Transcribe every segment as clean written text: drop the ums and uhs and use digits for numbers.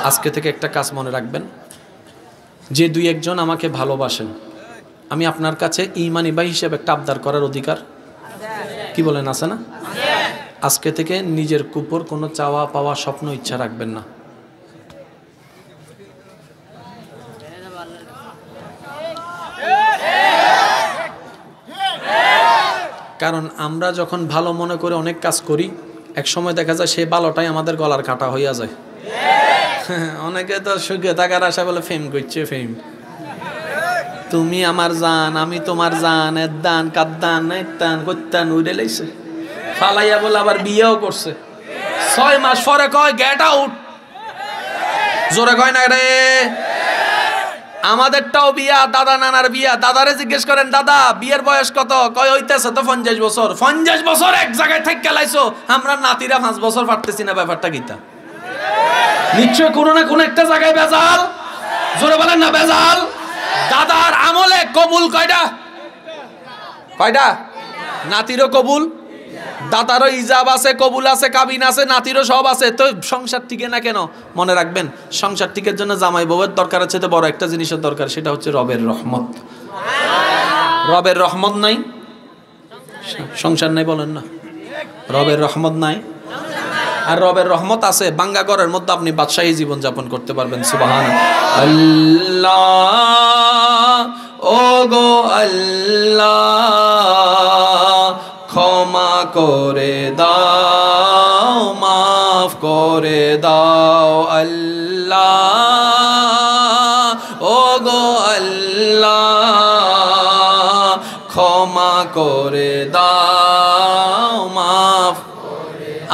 আজকে থেকে একটা কাজ মনে রাখবেন, যে দুই একজন আমাকে ভালোবাসেন, আমি আপনার কাছে ঈমানি ভাই হিসেবে একটা আবদার করার অধিকার কি বলেন আছে না? আজকে থেকে নিজের উপর কোনো চাওয়া পাওয়া স্বপ্ন ইচ্ছা রাখবেন না। কারণ আমরা যখন ভালো মনে করে অনেক কাজ করি, এক সময় দেখা যায় সেই ভালোটাই আমাদের গলার কাটা হইয়া যায়। অনেকে তো সুখে থাকার আশা বলে ফেম করছে, ফেম তুমি আমার জান আমি তোমার জান, এর দান কাদ্দান এত্তান কত্তান উড়ে লাইছে ফালাইয়া বলে আবার বিয়েও করছে। 6 মাস পরে কয় গেট আউট, জোরে কয় না রে? আমাদেরটাও বিয়া, দাদা নানার বিয়া। দাদারে জিজ্ঞেস করেন, দাদা বিয়ের বয়স কত? কয় হইতেছে তো 50 বছর। 50 বছর এক জায়গায় থেকে লাইছো, আমরা নাতিরা 5 বছর পারতেছি না। ব্যাপারটা কিতা? নিশ্চয় কোনো না কোনো একটা জায়গায় বেজাল। জোরে বলেন না বেজাল। দাদার আমলে কবুল কয়টা? কয়টা? নাতিরও কবুল, দাদারও ইজাব আছে, কবুল আছে, কাবিন আছে, নাতিরও সব আছে। তো সংসার টিকে না কেন? মনে রাখবেন, সংসার টিকের জন্য জামাই বউয়ের দরকার আছে, তো বড় একটা জিনিসের দরকার, সেটা হচ্ছে রবের রহমত। রবের রহমত নাই, সংসার নাই। বলেন না রবের রহমত নাই। আর রবের রহমত আছে, বাঙ্গা ঘরের মধ্যে আপনি বাদশাহী জীবন যাপন করতে পারবেন। সুবহানাল্লাহ। ও গো আল্লাহ, ক্ষমা করে দাও, মাফ করে দাও আল্লাহ। ও গো আল্লাহ, ক্ষমা করে দাও, মাফ।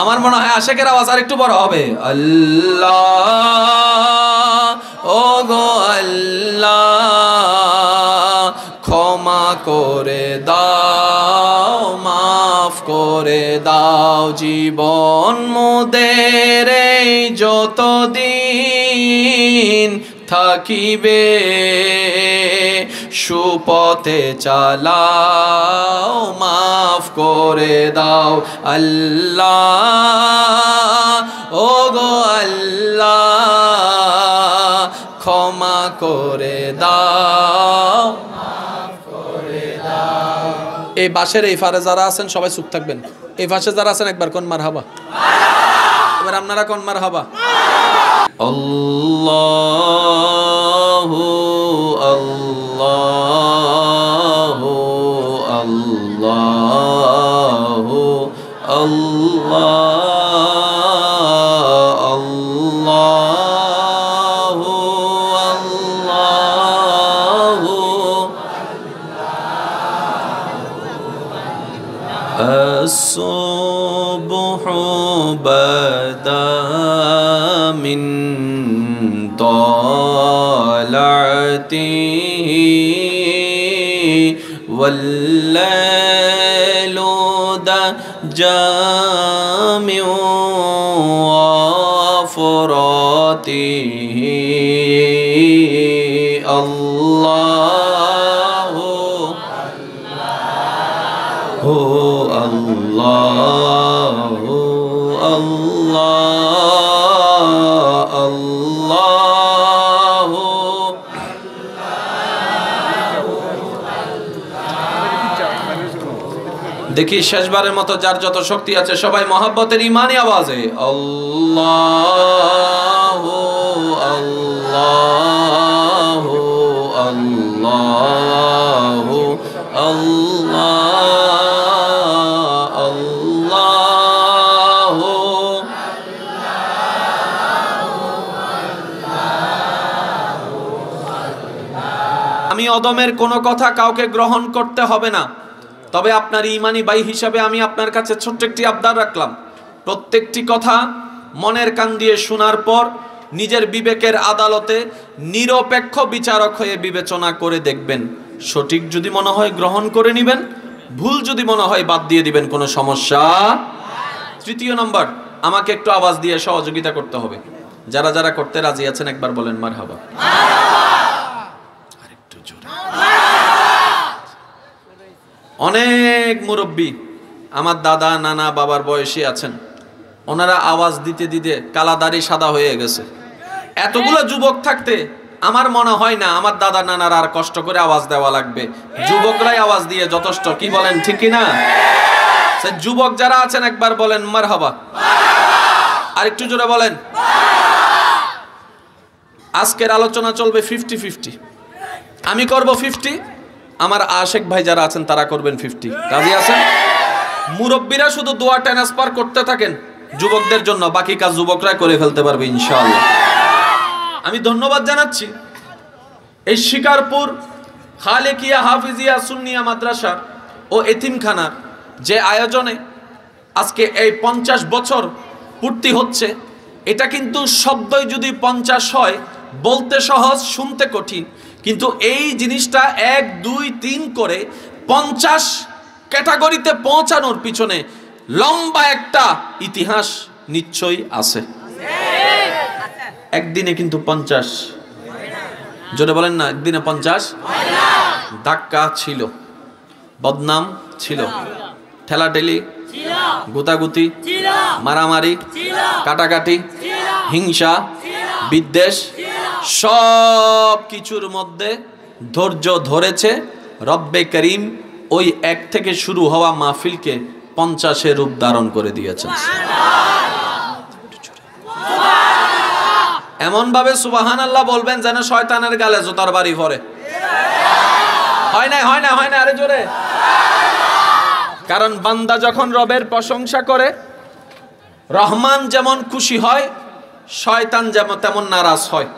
আমার মনে হয় আশেকের আওয়াজ আর একটু বড় হবে। আল্লাহ, ও গো আল্লাহ, ক্ষমা করে দাও, মাফ করে দাও। জীবন মোদের এই যতদিন থাকিবে, সুপথে চালাও, মাফ করে দাও আল্লাহ। ও গো আল্লাহ, ক্ষমা করে দাও, মাফ করে দাও। এই বাসের এই ফারে যারা আছেন সবাই চুপ থাকবেন। এই পাশে যারা আছেন একবার কোন মারহাবা। এবার আপনারা কোন মারহাবা। আল্লাহু আল্লাহু আল্লাহু আল্লাহ আল্লাহু আল্লাহু as-subhu bada min طلعته والليل جامع وفراته الله الله الله الله। দেখি শেষবারের মতো যার যত শক্তি আছে সবাই মহব্বতের ইমানি আওয়াজে আল্লাহু আল্লাহু আল্লাহু আল্লাহ আল্লাহু। আমি অদমের কোনো কথা কাউকে গ্রহণ করতে হবে না, তবে আপনার ইমানি ভাই হিসাবে আমি আপনার কাছে ছোট্ট একটি আবদার রাখলাম। প্রত্যেকটি কথা মনের কান দিয়ে শোনার পর নিজের বিবেকের আদালতে নিরপেক্ষ বিচারক হয়ে বিবেচনা করে দেখবেন। সঠিক যদি মনে হয় গ্রহণ করে নেবেন, ভুল যদি মনে হয় বাদ দিয়ে দিবেন, কোনো সমস্যা। তৃতীয় নম্বর, আমাকে একটু আওয়াজ দিয়ে সহযোগিতা করতে হবে। যারা যারা করতে রাজি আছেন একবার বলেন মারহাবা। আরেকটু জোরে। অনেক মুরব্বী আমার দাদা নানা বাবার বয়সী আছেন, ওনারা আওয়াজ দিতে দিতে কালা দাড়ি সাদা হয়ে গেছে। এতগুলো যুবক থাকতে আমার মনে হয় না আমার দাদা নানার আর কষ্ট করে আওয়াজ দেওয়া লাগবে, যুবকরাই আওয়াজ দিয়ে যথেষ্ট। কি বলেন, ঠিক কি না? যুবক যারা আছেন একবার বলেন মারহাবা, আর একটু জোরে বলেন। আজকের আলোচনা চলবে 50-50, আমি করব 50, আমার আশেক ভাই যারা আছেন তারা করবেন 50। রাজি আছেন? মুরব্বীরা শুধু দোয়া ট্রান্সফার করতে থাকেন যুবকদের জন্য, বাকি কাজ যুবকরা করে ফেলতে পারবে ইনশাআল্লাহ। আমি ধন্যবাদ জানাচ্ছি এই শিকারপুর খালেকিয়া হাফিজিয়া সুন্নিয়া মাদ্রাসা ও এতিমখানার যে আয়োজনে আজকে এই 50 বছর পূর্তি হচ্ছে। এটা কিন্তু শব্দই যদি 50 হয়, বলতে সহজ, শুনতে কঠিন, কিন্তু এই জিনিসটা 1, 2, 3 করে 50 ক্যাটাগরিতে পৌঁছানোর পিছনে লম্বা একটা ইতিহাস নিশ্চয়ই আছে। একদিনে কিন্তু 50, জোরে বলেন না, একদিনে 50 ধাক্কা ছিল, বদনাম ছিল, ঠেলাঠেলি, গুতাগুতি, মারামারি, কাটাকাটি, হিংসা, বিদ্বেষ, সব কিছুর মধ্যে ধৈর্য ধরেছে রব্বে করিম ওই 1 থেকে শুরু হওয়া মাহফিলকে 50-এ রূপ ধারণ করে দিয়েছেন। এমন ভাবে সুবহানাল্লাহ বলবেন যেন শয়তানের গালে জুতার বাড়ি পড়ে। হয় না, হয় না, হয় না, আরে জোরে। কারণ বান্দা যখন রবের প্রশংসা করে, রহমান যেমন খুশি হয়, শয়তান যেমন তেমন নারাজ হয়।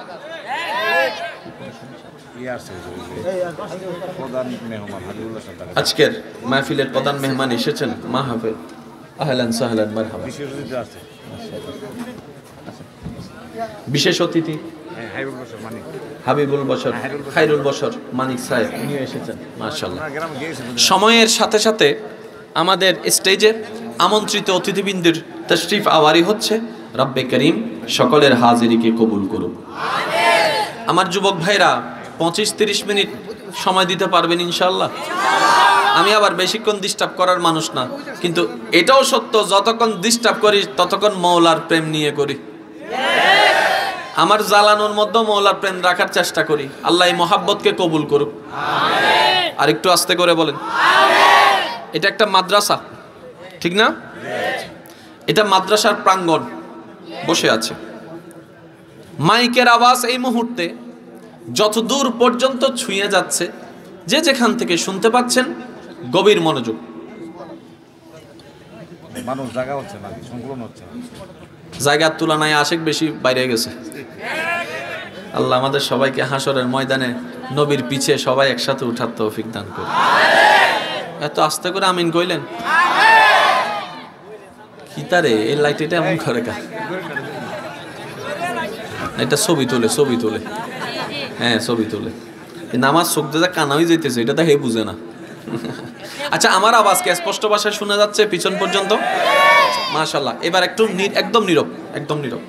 আজকের মাহফিলের প্রধান মেহমান এসেছেন মাহফিল। আহলান সাহলান মারহাবা। বিশেষ অতিথি হাবিবুল বশর, খায়রুল বশর মানিক সাহেব, উনি এসেছেন মাশাআল্লাহ। সময়ের সাথে সাথে আমাদের স্টেজে আমন্ত্রিত অতিথিবৃন্দের তশরিফ আওয়ারি হচ্ছে। রব্বে করিম সকলের হাজিরিকে কবুল করুন। আমার যুবক ভাইরা 25-30 মিনিট সময় দিতে পারবেন ইনশাআল্লাহ? আমি আবার বেশিক্ষণ ডিস্টার্ব করার মানুষ না, কিন্তু এটাও সত্য যতক্ষণ ডিস্টার্ব করি ততক্ষণ মওলার প্রেম নিয়ে করি। আমার জ্বালানোর মধ্যে মওলার প্রেম রাখার চেষ্টা করি। আল্লাহ এই মহাব্বতকে কবুল করুক। আর একটু আস্তে করে বলেন। এটা একটা মাদ্রাসা, ঠিক না? এটা মাদ্রাসার প্রাঙ্গণ, বসে আছে। মাইকের আওয়াজ এই মুহূর্তে যতদূর পর্যন্ত ছুঁয়ে যাচ্ছে, যে যেখান থেকে শুনতে পাচ্ছেন গভীর মনোযোগ। মানুষ জায়গা হচ্ছে না, সংকলন হচ্ছে না। জায়গার তুলনায় আশেক বেশি বাইরে গেছে। আল্লাহ আমাদের সবাইকে হাসরের ময়দানে নবীর পিছে সবাই একসাথে উঠার তৌফিক দান করুন। এত আস্তে করে আমিন কইলেন কি তারে? এই লাইট এটা এমন করে কা? এটা ছবি তোলে, ছবি তোলে, হ্যাঁ ছবি তোলে। নামাজ চোখ দিয়ে কানা হয়ে যাইতেছে, এটা তো হে বুঝে না। আচ্ছা, আমার আওয়াজকে স্পষ্ট ভাষায় শোনা যাচ্ছে পিছন পর্যন্ত? মাশাআল্লাহ। এবার একটু একদম নীরব, একদম নীরব।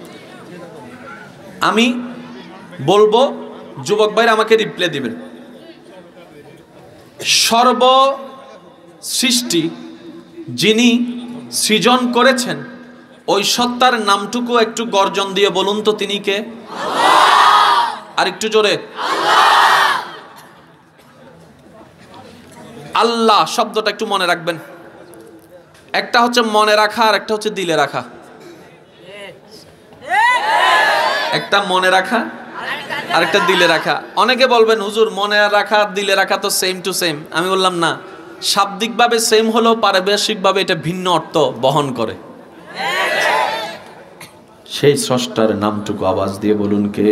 আমি বলবো, যুবক ভাইরা আমাকে রিপ্লাই দিবেন। সর্ব সৃষ্টি যিনি সৃজন করেছেন, ওই সত্তার নামটুকু একটু গর্জন দিয়ে বলুন তো, তিনি কে? আর একটু জোরে। আল্লাহ শব্দটা একটু মনে রাখবেন। একটা হচ্ছে মনে রাখা, আর একটা হচ্ছে দিলে রাখা। একটা মনে রাখা, আর একটা দিলে রাখা। অনেকে বলবেন হুজুর মনে রাখা দিলে রাখা তো সেম টু সেম। আমি বললাম না, শাব্দিকভাবে সেম হলেও পারিভাষিকভাবে এটা ভিন্ন অর্থ বহন করে। সেই স্রষ্টার নামটুকু আওয়াজ দিয়ে বলুন কে?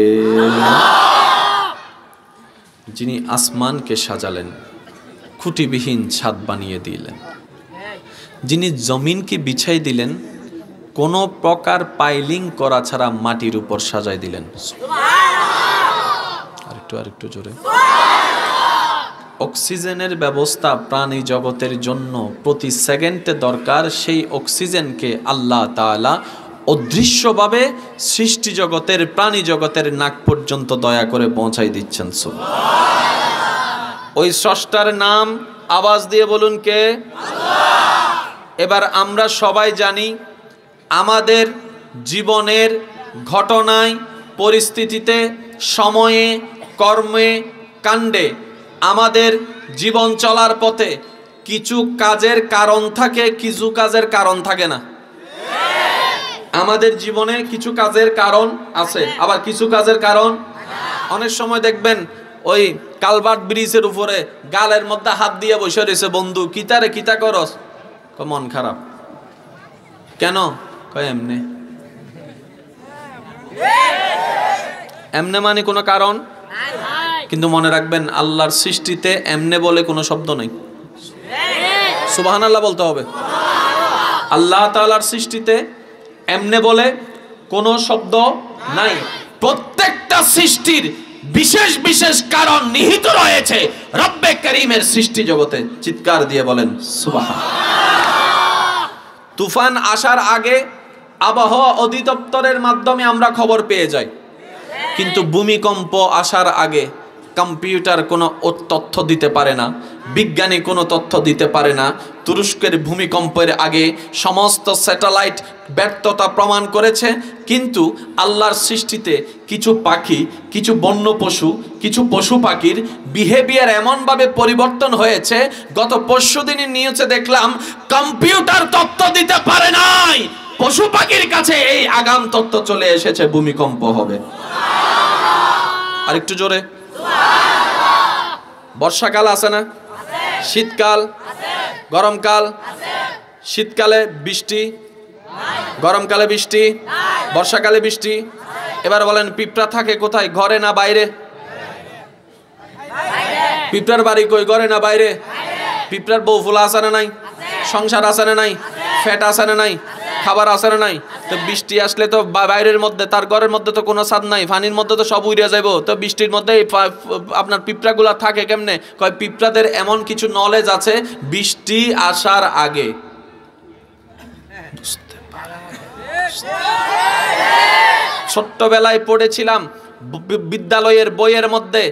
যিনি আসমানকে সাজালেন, খুঁটিবিহীন ছাদ বানিয়ে দিলেন, যিনি জমিনকে বিছাই দিলেন, কোনো প্রকার পাইলিং করা ছাড়া মাটির উপর সাজাই দিলেন। আরেকটু জোরে। অক্সিজেনের ব্যবস্থা প্রাণী জগতের জন্য প্রতি সেকেন্ডে দরকার। সেই অক্সিজেনকে আল্লাহ তাআলা অদৃশ্যভাবে সৃষ্টি জগতের, প্রাণী জগতের নাক পর্যন্ত দয়া করে পৌঁছাই দিচ্ছেন। ওই স্রষ্টার নাম আওয়াজ দিয়ে বলুন কে? এবার আমরা সবাই জানি আমাদের জীবনের ঘটনায় পরিস্থিতিতে, সময়ে, কর্মে, কাণ্ডে আমাদের জীবন চলার পথে কিছু কাজের কারণ থাকে, কিছু কাজের কারণ থাকে না। আমাদের জীবনে কিছু কাজের কারণ আছে, আবার কিছু কাজের কারণ। অনেক সময় দেখবেন ওই কালভার্ট ব্রিজের উপরে গালের মধ্যে হাত দিয়ে বসে রয়েছে বন্ধু, কিতারে কিতা করস? মন খারাপ। কেন? কয় এমনে। এমনে মানে কোনো কারণ, কিন্তু মনে রাখবেন আল্লাহর সৃষ্টিতে এমনে বলে কোনো শব্দ নেই। সুবহানাল্লাহ বলতে হবে। আল্লাহ তাআলার সৃষ্টিতে এমনে বলে কোনো শব্দ নাই। প্রত্যেকটা সৃষ্টির বিশেষ বিশেষ কারণ নিহিত রয়েছে রব্বে করিমের সৃষ্টি জগতে। চিৎকার দিয়ে বলেন সুবহানাল্লাহ। তুফান আসার আগে আবহাওয়া অধিদপ্তরের মাধ্যমে আমরা খবর পেয়ে যাই, কিন্তু ভূমিকম্প আসার আগে কম্পিউটার কোনো তথ্য দিতে পারে না, বিজ্ঞানী কোনো তথ্য দিতে পারে না। তুরস্কের ভূমিকম্পের আগে সমস্ত স্যাটেলাইট ব্যর্থতা প্রমাণ করেছে, কিন্তু আল্লাহর সৃষ্টিতে কিছু পাখি, কিছু বন্য পশু, কিছু পশু পাখির বিহেভিয়ার এমনভাবে পরিবর্তন হয়েছে। গত পরশুদিনই নিউজে দেখলাম কম্পিউটার তথ্য দিতে পারে নাই, পশু পাখির কাছে এই আগাম তথ্য চলে এসেছে ভূমিকম্প হবে। আর একটু জোরে। বর্ষাকাল আছে না? শীতকাল, গরমকাল। শীতকালে বৃষ্টি, গরমকালে বৃষ্টি, বর্ষাকালে বৃষ্টি। এবার বলেন পিঁপড়া থাকে কোথায়, ঘরে না বাইরে? পিঁপড়ার বাড়ি কই, ঘরে না বাইরে? পিঁপড়ার বউ ফুলা আছে না নাই? সংসার আছে না নাই? ফ্যাট আছে না নাই? খাবার আছে না নাই? তো বৃষ্টি আসলে তো বাইরের মধ্যে, তার ঘরের মধ্যে তো কোনো ছাদ নাই, পানির মধ্যে তো সব উড়ে যাইব। তো বৃষ্টির মধ্যে আপনার পিঁপড়াগুলা থাকে কেমনে? কয় পিঁপড়াদের এমন কিছু নলেজ আছে বৃষ্টি আসার আগে। ছোট্টবেলায় পড়েছিলাম বিদ্যালয়ের বইয়ের মধ্যে,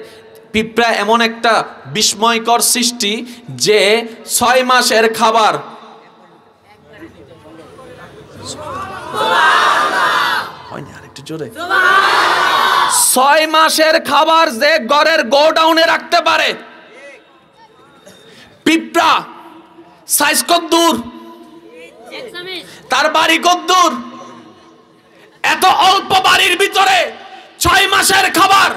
পিঁপড়া এমন একটা বিস্ময়কর সৃষ্টি যে 6 মাসের খাবার, 6 মাসের খাবার যে ঘরের গোডাউনে রাখতে পারে। পিঁপড়া সাইজ কত দূর, তার বাড়ি কত দূর, এত অল্প বাড়ির ভিতরে 6 মাসের খাবার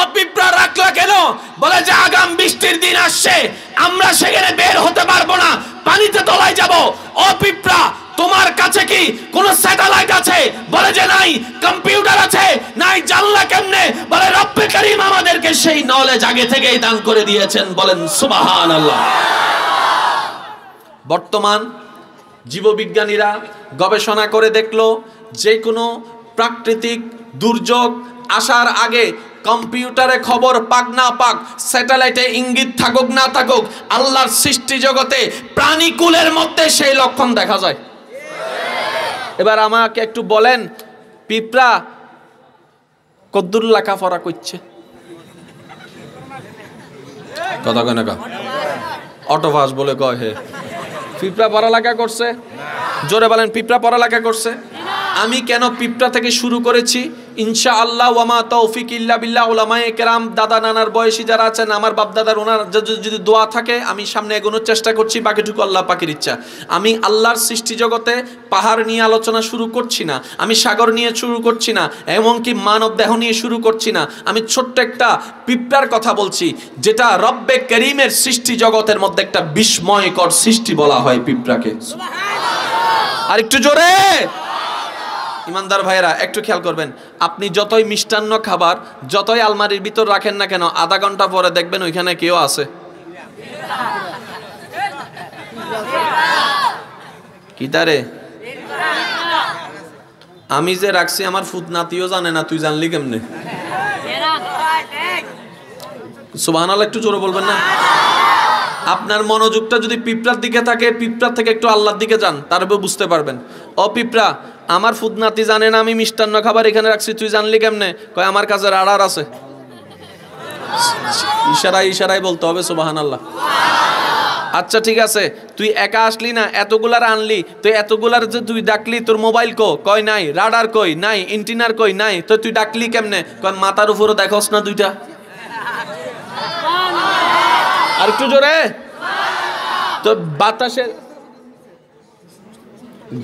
অপিঁপড়া রাখলা কেন? বলে যে আগাম বৃষ্টির দিন আসছে, আমরা সেখানে বের হতে পারবো না, পানিতে তলায় যাব। অপিঁপড়া তোমার কাছে কি কোন স্যাটেলাইট আছে? বলে যে নাই। কম্পিউটার আছে? নাই। জানলা কেমনে? বলে রব্বে করিম আমাদেরকে সেই নলেজ আগে থেকেই দান করে দিয়েছেন। বলেন সুবহানাল্লাহ। বর্তমান জীববিজ্ঞানীরা গবেষণা করে দেখলো যে কোনো প্রাকৃতিক দুর্যোগ আসার আগে কম্পিউটারে খবর পাক না পাক, স্যাটেলাইটে ইঙ্গিত থাকুক না থাকুক, আল্লাহর সৃষ্টি জগতে প্রাণীকুলের মধ্যে সেই লক্ষণ দেখা যায়। এবার আমাকে একটু বলেন, পিঁপড়া কদ্দুর লেখাপড়া করছে? কথা কেন অটোভাস বলে কয় হে? পিঁপড়া পড়ালেখা করছে? জোরে বলেন, পিঁপড়া পড়ালেখা করছে? আমি কেন পিঁপড়া থেকে শুরু করেছি? ইনশাআল্লাহ ওয়ামা তৌফিক ইল্লা বিল্লাহ। উলামায়ে কেরাম, দাদা নানার বয়সী যারা আছেন, আমার বাপ দাদার, ওনার যদি দোয়া থাকে আমি সামনে এগোনোর চেষ্টা করছি, বাকিটুকু আল্লাহ পাকের ইচ্ছা। আমি আল্লাহর সৃষ্টি জগতে পাহাড় নিয়ে আলোচনা শুরু করছি না, আমি সাগর নিয়ে শুরু করছি না, এমনকি মানব দেহ নিয়ে শুরু করছি না। আমি ছোট্ট একটা পিঁপড়ার কথা বলছি, যেটা রব্বে করিমের সৃষ্টি জগতের মধ্যে একটা বিস্ময়কর সৃষ্টি বলা হয় পিঁপড়াকে। আর একটু জোরে। ইমানদার ভাইরা একটু খেয়াল করবেন, আপনি যতই মিষ্টান্ন খাবার যতই আলমারির ভিতর রাখেন না কেন, আধা ঘন্টা পরে দেখবেন ওইখানে কেউ আছে। কি তারে? আমি যে রাখছি আমার ফুত নাতিও জানে না, তুই জানলি কেমনে? সুবহানাল্লাহ একটু জোরে বলবেন না? আপনার মনোযোগটা যদি পিঁপড়ার দিকে থাকে, পিঁপড়ার থেকে একটু আল্লাহর দিকে যান, তারপর বুঝতে পারবেন। ও পিঁপড়া, আমার ফুদনাতি জানে না আমি মিষ্টান্ন খাবার এখানে রাখছি, তুই জানলি কেমনে? কয় আমার কাছে রাডার আছে। ইশারায় ইশারায় বলতে হবে সুবহানাল্লাহ। আচ্ছা ঠিক আছে, তুই একা আসলি না, এতগুলার আনলি, তুই এতগুলার যে তুই ডাকলি, তোর মোবাইল কই নাই, রাডার কই নাই, ইন্টিনার কই নাই, তো তুই ডাকলি কেমনে? কয় মাথার উপরও দেখোস না দুইটা? আর একটু জোরে। তো বাতাসের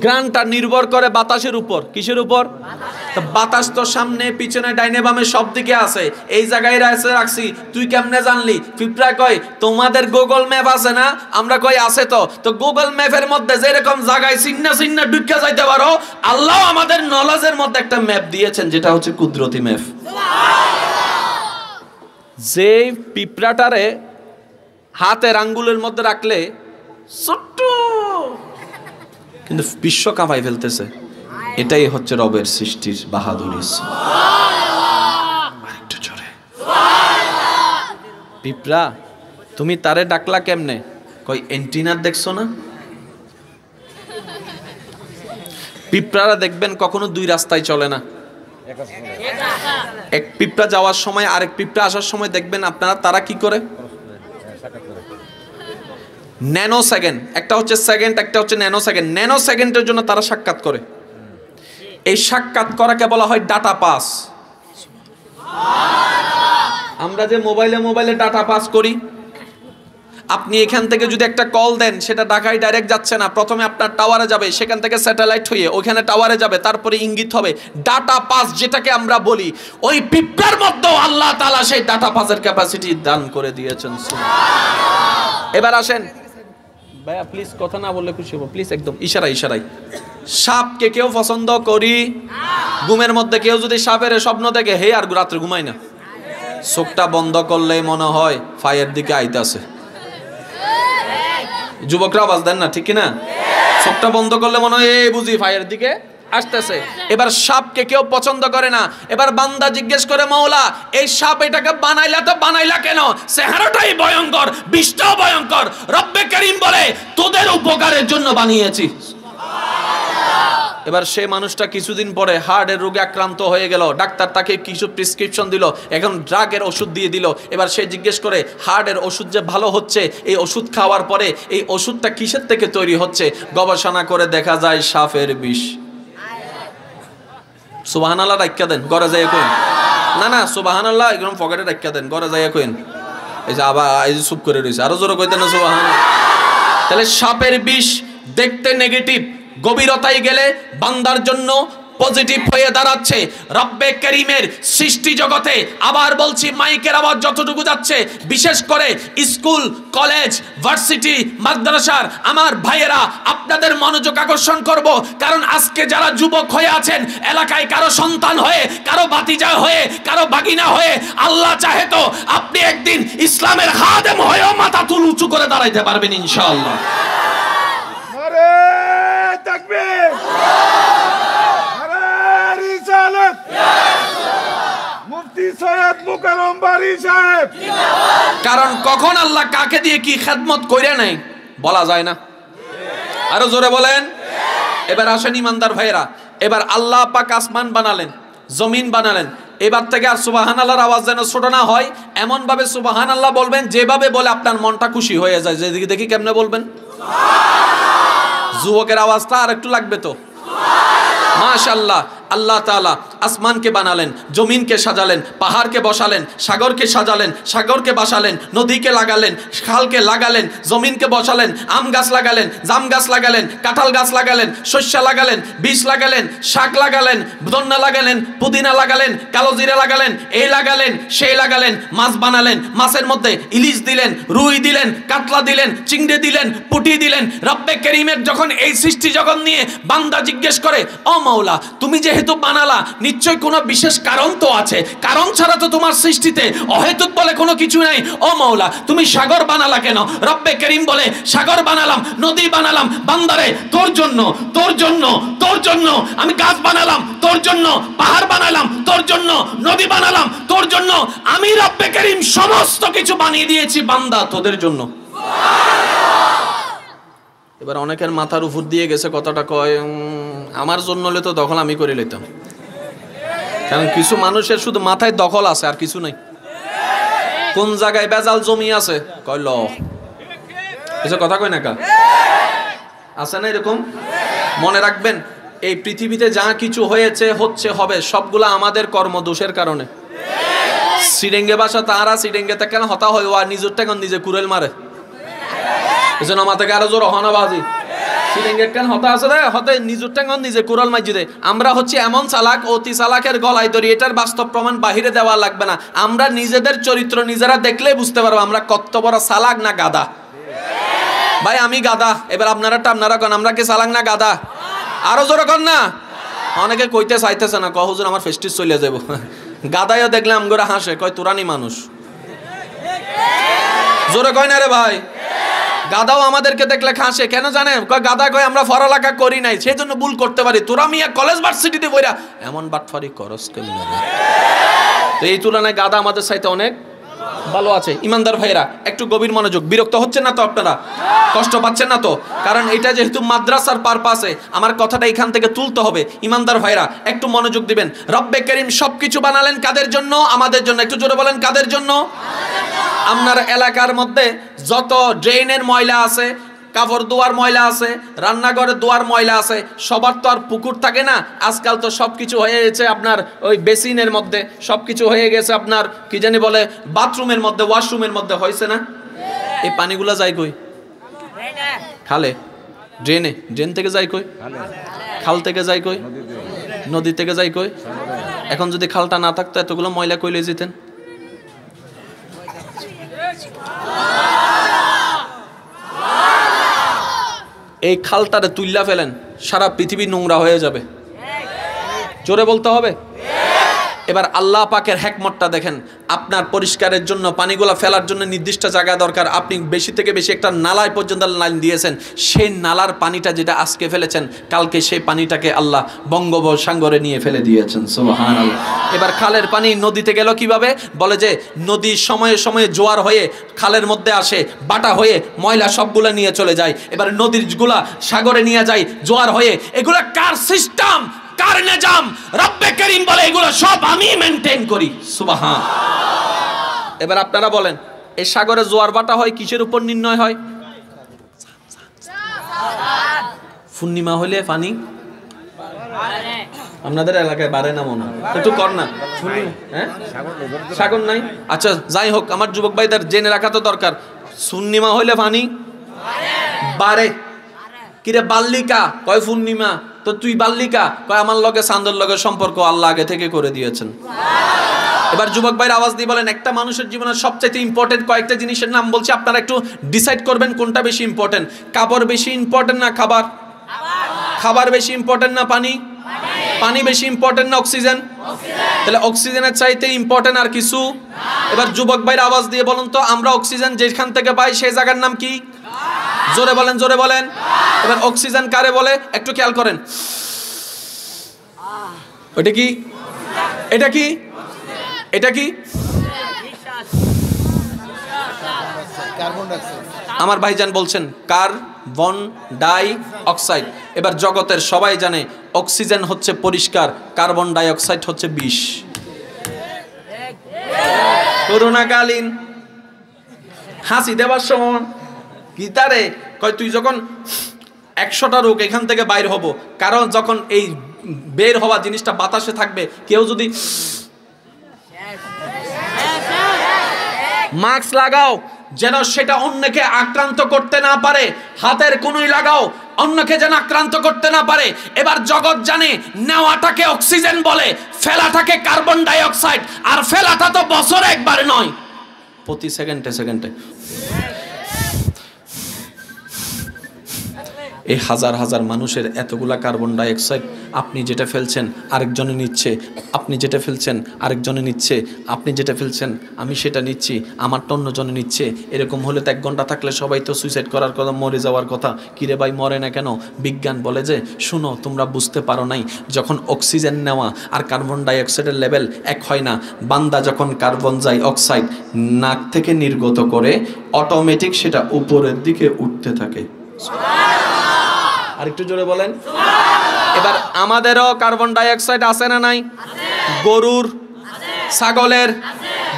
গ্রানটা নির্ভর করে বাতাসের উপর। কিসের উপর? বাতাস তো সামনে পিছনে ডাইনে বামে সব দিকে আছে, এই জায়গায় রাখছি, তুই কেমনে জানলি? পিঁপড়া কয় তোমাদের গুগল ম্যাপ আছে না? আমরা কই আছে। তো গুগল ম্যাপের মধ্যে যেরকম জায়গায় চিন্না ঢুকে যাইতে পারো, আল্লাহ আমাদের নলেজের মধ্যে একটা ম্যাপ দিয়েছেন, যেটা হচ্ছে কুদরতি ম্যাপ। যে পিঁপড়াটারে হাতের আঙ্গুলের মধ্যে রাখলে ছোট্ট, কিন্তু বিশ্ব কাঁপাই ফেলতেছে, এটাই হচ্ছে রবের সৃষ্টির বাহাদুরি। একটু জোরে। পিঁপড়া তুমি তারে ডাকলা কেমনে? কই এন্টিনার দেখছো না? পিঁপড়ারা দেখবেন কখনো দুই রাস্তায় চলে না। এক পিঁপড়া যাওয়ার সময় আরেক পিঁপড়া আসার সময় দেখবেন আপনারা তারা কি করে? ন্যানো সেকেন্ড, একটা হচ্ছে সেকেন্ড, একটা হচ্ছে ন্যানো সেকেন্ড। ন্যানো সেকেন্ডের জন্য তারা সাক্ষাৎ করে। এই সাক্ষাৎ করাকে বলা হয় ডাটা পাস। আমরা যে মোবাইলে ডাটা পাস করি, আপনি এখান থেকে যদি একটা কল দেন, সেটা ঢাকায় ডাইরেক্ট যাচ্ছে না, প্রথমে আপনার টাওয়ারে যাবে, সেখান থেকে স্যাটেলাইট হয়ে ওখানে টাওয়ারে যাবে, তারপরে ইঙ্গিত হবে। ডাটা পাস যেটাকে আমরা বলি, ওই পিঁপড়ার মধ্যেও আল্লাহ তাআলা সেই ডাটা পাসের ক্যাপাসিটি দান করে দিয়েছেন। এবার আসেন ভাইয়া, প্লিজ কথা না বললে খুশি হবো, প্লিজ একদম ইশারাই। সাপকে কেউ পছন্দ করি? ঘুমের মধ্যে কেউ যদি সাপের স্বপ্ন দেখে, হে আর রাত্রে ঘুমাই না, চোখটা বন্ধ করলেই মনে হয় ফায়ার দিকে আইতাছে। যুবকরা আওয়াজ দেন না, ঠিক কিনা? চোখটা বন্ধ করলে মনে হয় এই বুঝি ফায়ার দিকে আসতেছে। এবার সাপকে কেউ পছন্দ করে না। এবার বান্দা জিজ্ঞেস করে, মাওলা এই সাপ এটাকে বানাইলা কেন? চেহারাটাই ভয়ঙ্কর, বিষটাও ভয়ঙ্কর। রব্বে কারীম বলে তোদের উপকারের জন্য বানিয়েছি। এবার সে মানুষটা কিছুদিন পরে হার্টের রোগে আক্রান্ত হয়ে গেল, ডাক্তার তাকে কিছু প্রেসক্রিপশন দিল, এখন ড্রাগের ওষুধ দিয়ে দিল। এবার সে জিজ্ঞেস করে, হার্টের ওষুধ যে ভালো হচ্ছে, এই ওষুধ খাওয়ার পরে এই ওষুধটা কিসের থেকে তৈরি হচ্ছে? গবেষণা করে দেখা যায় সাপের বিষ। সুবহানাল্লাহ রাখা দেন, ঘরে যাইয়া কইন। না সুবহানাল্লাহ একদম পকেটে রাখা দেন, ঘরে যাইয়া কইন। এই যে আবার এই যে চুপ করে রয়েছে, আরো জোরে কইতেন না সুবহানাল্লাহ। তাহলে সাপের বিষ দেখতে নেগেটিভ, গভীরতায় গেলে বান্দার জন্য পজিটিভ হয়ে দাঁড়াচ্ছে। রব্বে কারীমের সৃষ্টি জগতে, আবার বলছি মাইকের আওয়াজ যতটুকু যাচ্ছে, বিশেষ করে স্কুল, কলেজ, ভার্সিটি, মাদ্রাসার আমার ভাইয়েরা, আপনাদের মনোযোগ আকর্ষণ করব। কারণ আজকে যারা যুবক হয়ে আছেন, এলাকায় কারো সন্তান হয়ে, কারো ভাতিজা হয়ে, কারো ভাগিনা হয়ে, আল্লাহ চাহে তো আপনি একদিন ইসলামের খাদেম হয়েও মাথা উঁচু করে দাঁড়াইতে পারবেন ইনশাআল্লাহ। তাকবীর, নারে রিসালাত, মুফতি সৈয়দ মুকাররম বারী সাহেব। কারণ কখন আল্লাহ কাকে দিয়ে কি খেদমত কইরা নাই বলা যায় না। আরো জোরে বলেন। এবার আসেন ইমানদার ভাইরা, এবার আল্লাহ পাক আসমান বানালেন, জমিন বানালেন। এবার থেকে আর সুবহানাল্লাহর আওয়াজ যেন ছোট না হয়, এমন ভাবে সুবহানাল্লাহ বলবেন যেভাবে বলে আপনার মনটা খুশি হয়ে যায়। যেদিকে দেখি কেমনে বলবেন? যুবকের আওয়াজটা আর একটু লাগবে তো। মাশাআল্লাহ। আল্লাহ তাআলা আসমানকে বানালেন, জমিনকে সাজালেন, পাহাড়কে বসালেন, সাগরকে সাজালেন, সাগরকে বাসালেন, নদীকে লাগালেন, খালকে লাগালেন, জমিনকে বসালেন, আম গাছ লাগালেন, জাম গাছ লাগালেন, কাঁঠাল গাছ লাগালেন, শস্য লাগালেন, বীজ লাগালেন, শাক লাগালেন, ধনিয়া লাগালেন, পুদিনা লাগালেন, কালো জিরা লাগালেন, এই লাগালেন, সেই লাগালেন, মাছ বানালেন, মাছের মধ্যে ইলিশ দিলেন, রুই দিলেন, কাতলা দিলেন, চিংড়ি দিলেন, পুঁটি দিলেন। রব্বে কারীমের যখন এই সৃষ্টি জগৎ নিয়ে বান্দা জিজ্ঞেস করে, ও মাওলা তুমি যেহেতু বানালা, নিশ্চয় কোনো বিশেষ কারণ তো আছে, কারণ ছাড়া তো তোমার সৃষ্টিতে অহেতুক বলে কোনো কিছু নাই। ও মাওলা তুমি সাগর বানালা কেন? রব্বে কারীম বলে সাগর বানালাম, নদী বানালাম বান্দারে তোর জন্য, তোর জন্য, তোর জন্য। আমি গাছ বানালাম তোর জন্য, পাহাড় বানালাম তোর জন্য, নদী বানালাম তোর জন্য। আমি রব্বে কারীম সমস্ত কিছু বানিয়ে দিয়েছি বান্দা তোদের জন্য। এবার অনেকের মাথার উপর দিয়ে গেছে কথাটা, কয় আমার জন্য হলে তো দখল আমি করে লইতাম। কারণ কিছু মানুষের শুধু মাথায় দখল আছে আর কিছু নাই। কোন জায়গায় বেজাল জমি আছে, কয় ল এসব কথা কই না কা আছে না এরকম? মনে রাখবেন এই পৃথিবীতে যা কিছু হয়েছে হচ্ছে হবে সবগুলো আমাদের কর্মদোষের কারণে। সিডেঙ্গে বাসা তারা সিডেঙ্গে তে কেন হতা হয় আর নিজের টাকা নিজে কুড়েল মারে এজন্য মাথা আরো জোর হনাবাজি সিডেঙ্গে কেন হতা আছে রে হতে নিজের টাকা নিজে কুড়াল মাইজে। আমরা হচ্ছে এমন চালাক অতি চালাকের গলায় ধরি এটার বাস্তব প্রমাণ বাহিরে দেওয়া লাগবে না। আমরা নিজেদের চরিত্র নিজেরা দেখলেই বুঝতে পারবো আমরা কত বড় চালাক না গাদা। ভাই আমি গাদা, এবার আপনারা কন আমরা কি চালাক না গাদা? আরো জোরে কন না। অনেকে কইতে চাইতেছে না, হুজুর আমার ফেস্টিস চলে যাব। গাদাইও দেখলে আমগোরা হাসে, কয় তোরানি মানুষ। জোরে কয় না রে ভাই। গাদাও আমাদেরকে দেখলে হাসে কেন জানেন? কয় গাদা কয় আমরা পড়ালেখা করি নাই সেই জন্য ভুল করতে পারি। তোরা মিয়া কলেজ ভার্সিটিতে বইরা এমন বাটফারি করস কেমন? তো এই তুলনায় গাদা আমাদের সাথে অনেক ভালো আছে। ইমানদার ভাইরা একটু গভীর মনোযোগ। বিরক্ত হচ্ছেন না তো আপনারা? কষ্ট পাচ্ছেন না তো? কারণ এটা যেহেতু মাদ্রাসার পারপাসে আমার কথাটা এখান থেকে তুলতে হবে। ইমানদার ভাইরা একটু মনোযোগ দিবেন। রব্বে করিম সবকিছু বানালেন কাদের জন্য? আমাদের জন্য। একটু জোরে বলেন কাদের জন্য? আপনার এলাকার মধ্যে যত ড্রেনের ময়লা আছে, কাপড় ধোয়ার ময়লা আছে, রান্নাঘরের ধোয়ার ময়লা আছে, সবার তো আর পুকুর থাকে না। আজকাল তো সবকিছু হয়ে গেছে আপনার ওই বেসিনের মধ্যে, সবকিছু হয়ে গেছে আপনার কি জানি বলে বাথরুমের মধ্যে, ওয়াশরুমের মধ্যে, হয়েছে না? এই পানিগুলা যায় কই? খালে, ড্রেনে। ড্রেন থেকে যায় কই? খাল থেকে যায় কই? নদী থেকে যায় কই? এখন যদি খালটা না থাকতো এতগুলো ময়লা কইলে যেতেন? এই খালটারে তুইল্লা ফেলেন, সারা পৃথিবী নোংরা হয়ে যাবে। জোরে বলতে হবে। এবার আল্লাহ পাকের হিকমতটা দেখেন। আপনার পরিষ্কারের জন্য পানিগুলা ফেলার জন্য নির্দিষ্ট জায়গা দরকার। আপনি বেশি থেকে বেশি একটা নালায় পর্যন্ত লাইন দিয়েছেন। সেই নালার পানিটা যেটা আজকে ফেলেছেন, কালকে সেই পানিটাকে আল্লাহ বঙ্গোপসাগরে নিয়ে ফেলে দিয়েছেন। সুবহানাল্লাহ। এবার খালের পানি নদীতে গেল কিভাবে? বলে যে নদী সময়ে সময়ে জোয়ার হয়ে খালের মধ্যে আসে, বাটা হয়ে ময়লা সবগুলো নিয়ে চলে যায়। এবার নদীর গুলা সাগরে নিয়ে যায় জোয়ার হয়ে। এগুলা কার সিস্টেম, কার নিজাম? রব্বে করিম বলে এগুলো সব আমি মেইনটেইন করি। সুবহান। এবার আপনারা বলেন এই সাগরে জোয়ার বাটা হয় কিসের উপর নির্ণয় হয়? পূর্ণিমা হলে পানি আপনাদের এলাকায় বাড়ে না মনে হয়? একটু কর না। হ্যাঁ, সাগর নাই। আচ্ছা যাই হোক, আমার যুবক ভাইদের জেনে রাখা তো দরকার, পূর্ণিমা হইলে পানি বাড়ে। কিরে বাল্লিকা? কয় পূর্ণিমা। তো তুই বাল্লিকা? কয় আমার লগে চাঁদের লগে সম্পর্ক আল্লাহ আগে থেকে করে দিয়েছেন। এবার যুবক ভাইয়ের আওয়াজ দিয়ে বলেন একটা মানুষের জীবনে সবচেয়ে ইম্পর্টেন্ট কয়েকটা জিনিসের নাম বলছি, আপনারা একটু ডিসাইড করবেন কোনটা বেশি ইম্পর্টেন্ট। কাপড় বেশি ইম্পর্টেন্ট না খাবার? খাবার বেশি ইম্পর্টেন্ট না পানি? পানি বেশি ইম্পর্টেন্ট না অক্সিজেন? তাহলে অক্সিজেনের চাইতে ইম্পর্টেন্ট আর কিছু? এবার যুবক ভাইয়ের আওয়াজ দিয়ে বলুন তো আমরা অক্সিজেন যেখান থেকে পাই সেই জায়গার নাম কি? জোরে বলেন, জোরে বলেন। এবার অক্সিজেন কারে বলে একটু খেয়াল করেন। ওটা কি? এটা কি? এটা কি? আমার ভাইজান বলছেন কার্বন ডাই অক্সাইড। এবার জগতের সবাই জানে অক্সিজেন হচ্ছে পরিষ্কার, কার্বন ডাই অক্সাইড হচ্ছে বিষ। করোনাকালীন হাসি দেবার সময় গীতারে কয় তুই যখন 100টা রোগ এখান থেকে বাইর হব, কারণ যখন এই বের হওয়া জিনিসটা বাতাসে থাকবে, কেউ যদি মাস্ক লাগাও যেন সেটা অন্যকে আক্রান্ত করতে না পারে, হাতের কোনোই লাগাও অন্যকে যেন আক্রান্ত করতে না পারে। এবার জগৎ জানে নেওয়াটাকে অক্সিজেন বলে, ফেলাটাকে কার্বন ডাই অক্সাইড। আর ফেলাটা তো বছরে একবার নয়, প্রতি সেকেন্ডে সেকেন্ডে। এই হাজার হাজার মানুষের এতগুলা কার্বন ডাই অক্সাইড আপনি যেটা ফেলছেন আরেকজনে নিচ্ছে, আপনি যেটা ফেলছেন আরেকজনে নিচ্ছে, আপনি যেটা ফেলছেন আমি সেটা নিচ্ছি, আমারটা অন্যজনে নিচ্ছে। এরকম হলে তো 1 ঘন্টা থাকলে সবাই তো সুইসাইড করার কথা, মরে যাওয়ার কথা। কিরে ভাই মরে না কেন? বিজ্ঞান বলে যে শুনো তোমরা বুঝতে পারো নাই, যখন অক্সিজেন নেওয়া আর কার্বন ডাই অক্সাইডের লেভেল এক হয় না। বান্দা যখন কার্বন ডাই অক্সাইড নাক থেকে নির্গত করে অটোমেটিক সেটা উপরের দিকে উঠতে থাকে। আরেকটু জোরে বলেন। এবার আমাদেরও কার্বন ডাই অক্সাইড আছে না নাই? গরুর, ছাগলের,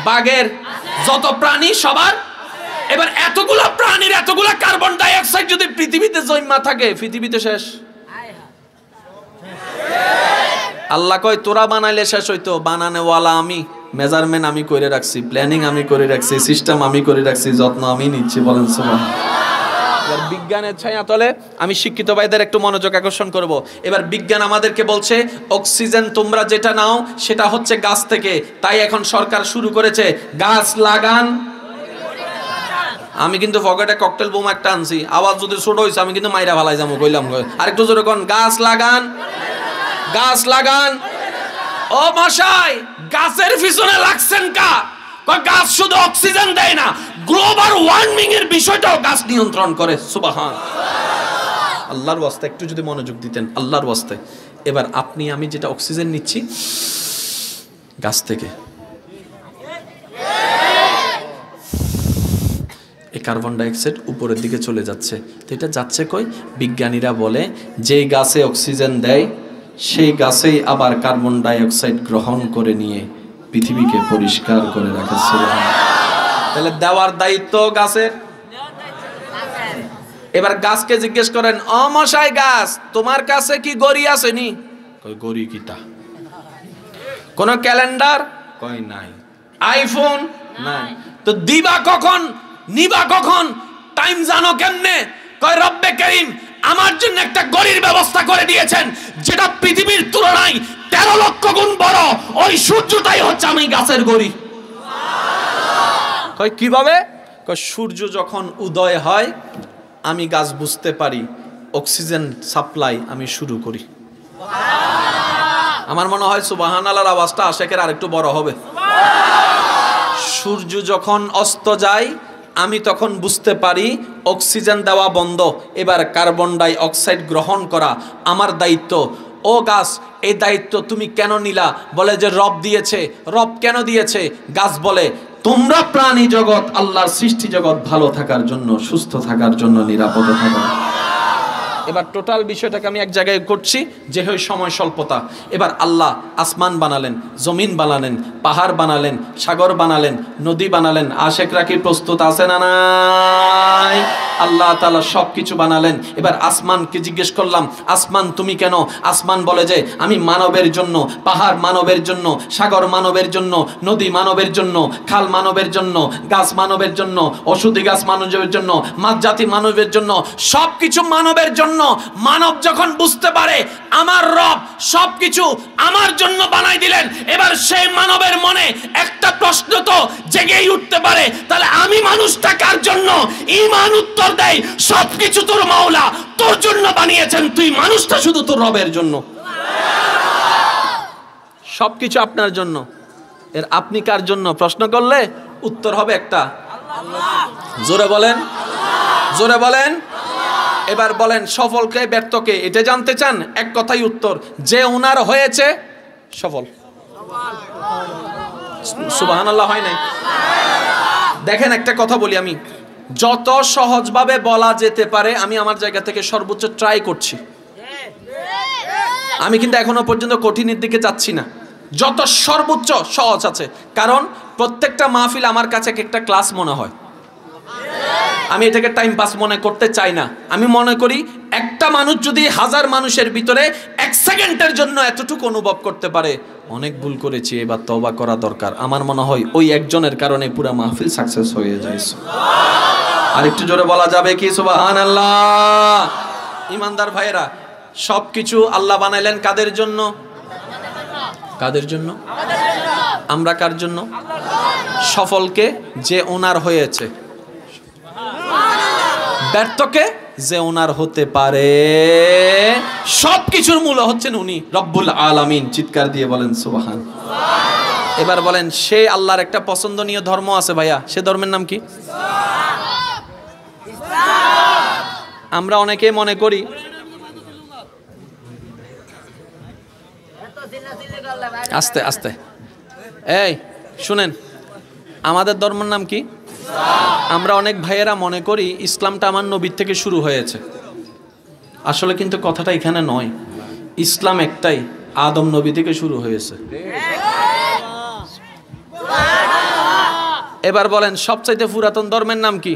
বাঘের, যত প্রাণী সবার এবার এতগুলা প্রাণীর এতগুলা কার্বন ডাই অক্সাইড যদি পৃথিবীতে জমা থাকে, পৃথিবীতে শেষ। আল্লাহ কয় তোরা বানাইলে শেষ হইতো, বানানেওয়ালা আমি, মেজারমেন্ট আমি করে রাখছি, প্ল্যানিং আমি করে রাখছি, সিস্টেম আমি করে রাখছি, যত্ন আমি নিচ্ছি। বলেন সুবহানাল্লাহ। এবার বিজ্ঞানের ছায়া তলে আমি শিক্ষিত ভাইদের একটু মনোযোগ আকর্ষণ করব। এবার বিজ্ঞান আমাদেরকে বলছে অক্সিজেন তোমরা যেটা নাও সেটা হচ্ছে গাছ থেকে, তাই এখন সরকার শুরু করেছে গাছ লাগান। আমি কিন্তু পকেটে ককটেল বোমা একটা আনছি, আওয়াজ যদি ছোট হয়েছে আমি কিন্তু মাইরা ফালাই যাবো, কইলাম। আরেকটু জোরে কোন, গাছ লাগান, গাছ লাগান। ও মশাই, গাছের পিছনে লাগছেন কা? গাছ শুধু অক্সিজেন দেয় না, গ্লোবাল ওয়ার্মিং এর বিষয়টাও গাছ নিয়ন্ত্রণ করে। সুবহানাল্লাহ। আল্লাহর ওয়াস্তে একটু যদি মনোযোগ দিতেন, আল্লাহর ওয়াস্তে। এবার আপনি আমি যেটা অক্সিজেন নিচ্ছি গাছ থেকে, এই কার্বন ডাইঅক্সাইড উপরের দিকে চলে যাচ্ছে। তো এটা যাচ্ছে কই? বিজ্ঞানীরা বলে যেই গাছে অক্সিজেন দেয় সেই গাছেই আবার কার্বন ডাইঅক্সাইড গ্রহণ করে নিয়ে পৃথিবীকে পরিষ্কার করে রাখে। তাহলে দেওয়ার দায়িত্ব গাছের। এবার গাছকে জিজ্ঞেস করেন, ও মশাই গাছ, তোমার কাছে কি গড়ি আছে নি? কই গড়ি কিটা? কোন ক্যালেন্ডার? কই নাই। আইফোন? নাই। তো দিবা কখন, নিবা কখন, টাইম জানো কেমনে? কয় রব্বে করিম আমার জন্য একটা গড়ির ব্যবস্থা করে দিয়েছেন যেটা পৃথিবীর তুলনায় 13 লক্ষ গুণ বড়। ওই সূর্যটাই হচ্ছে আমি গাছের গড়ি। কয় কিভাবে? কয় সূর্য যখন উদয় হয় আমি গাছ বুঝতে পারি, অক্সিজেন সাপ্লাই আমি শুরু করি। আমার মনে হয় সুবহানাল্লাহর আওয়াজটা আশেকের আরেকটু বড় হবে। সূর্য যখন অস্ত যায় আমি তখন বুঝতে পারি অক্সিজেন দেওয়া বন্ধ, এবার কার্বন ডাই অক্সাইড গ্রহণ করা আমার দায়িত্ব। ও গাছ, এই দায়িত্ব তুমি কেন নিলা? বলে যে রব দিয়েছে। রব কেন দিয়েছে? গাছ বলে তোমরা প্রাণী জগৎ, আল্লাহর সৃষ্টি জগৎ ভালো থাকার জন্য, সুস্থ থাকার জন্য, নিরাপদে থাকার। এবার টোটাল বিষয়টাকে আমি এক জায়গায় করছি যে হয় সময় স্বল্পতা। এবার আল্লাহ আসমান বানালেন, জমিন বানালেন, পাহাড় বানালেন, সাগর বানালেন, নদী বানালেন। আশেকরা কি প্রস্তুত আছে না নাই? আল্লাহ তাআলা সব কিছু বানালেন। এবার আসমানকে জিজ্ঞেস করলাম, আসমান তুমি কেন? আসমান বলে যে আমি মানবের জন্য, পাহাড় মানবের জন্য, সাগর মানবের জন্য, নদী মানবের জন্য, খাল মানবের জন্য, গাছ মানবের জন্য, ঔষধি গাছ মানবের জন্য, মাছ জাতি মানবের জন্য, সব কিছু মানবের জন্য। মানব যখন বুঝতে পারে আমার রব সবকিছু আমার জন্য বানাই দিলেন, এবার সেই মানবের মনে একটা প্রশ্ন তো জেগেই উঠতে পারে, তাহলে আমি মানুষটা কার জন্য? ঈমান উত্তর দেয় সবকিছু তোর মাওলা তোর জন্য বানিয়েছেন, তুই মানুষটা শুধু তোর রবের জন্য। সবকিছু আপনার জন্য। এর আপনি কার জন্য প্রশ্ন করলে উত্তর হবে একটা, জোরে বলেন, জোরে বলেন। এবার বলেন সফলকে ব্যর্থকে এটা জানতে চান? এক কথাই উত্তর, যে ওনার হয়েছে সফল। সুবহানাল্লাহ হয় নাই? দেখেন একটা কথা বলি, আমি যত সহজভাবে বলা যেতে পারে আমি আমার জায়গা থেকে সর্বোচ্চ ট্রাই করছি। আমি কিন্তু এখনো পর্যন্ত কঠিনের দিকে যাচ্ছি না, যত সর্বোচ্চ সহজ আছে। কারণ প্রত্যেকটা মাহফিল আমার কাছে একটা ক্লাস মনে হয়। আমি এটাকে টাইম পাস মনে করতে চাই না। আমি মনে করি একটা মানুষ যদি 1000 মানুষের ভিতরে 1 সেকেন্ডের জন্য এতটুকু অনুভব করতে পারে অনেক ভুল করেছি, এবার তওবা করা দরকার, আমার মনে হয় ওই একজনের কারণে পুরো মাহফিল সাকসেস হয়ে যায়। আর একটু জোরে বলা যাবে কি সুবহানাল্লাহ? ইমানদার ভাইরা, সবকিছু আল্লাহ বানাইলেন কাদের জন্য? কাদের জন্য? আমরা কার জন্য? সফলকে যে ওনার হয়েছে, ব্যর্থকে যে ওনার হতে পারে। সবকিছুর মূল হচ্ছেন উনি, রব্বুল আলামিন। চিৎকার দিয়ে বলেন সুবহান। এবার বলেন সে আল্লাহর একটা পছন্দনীয় ধর্ম আছে ভাইয়া, সে ধর্মের নাম কি? আমরা অনেকে মনে করি, আস্তে আস্তে, এই শুনেন, আমাদের ধর্মের নাম কি? আমরা অনেক ভাইয়েরা মনে করি ইসলামটা আমার নবীর থেকে শুরু হয়েছে। আসলে কিন্তু কথাটা এখানে নয়। ইসলাম একটাই, আদম নবী থেকে শুরু হয়েছে। এবার বলেন সবচাইতে পুরাতন ধর্মের নাম কি?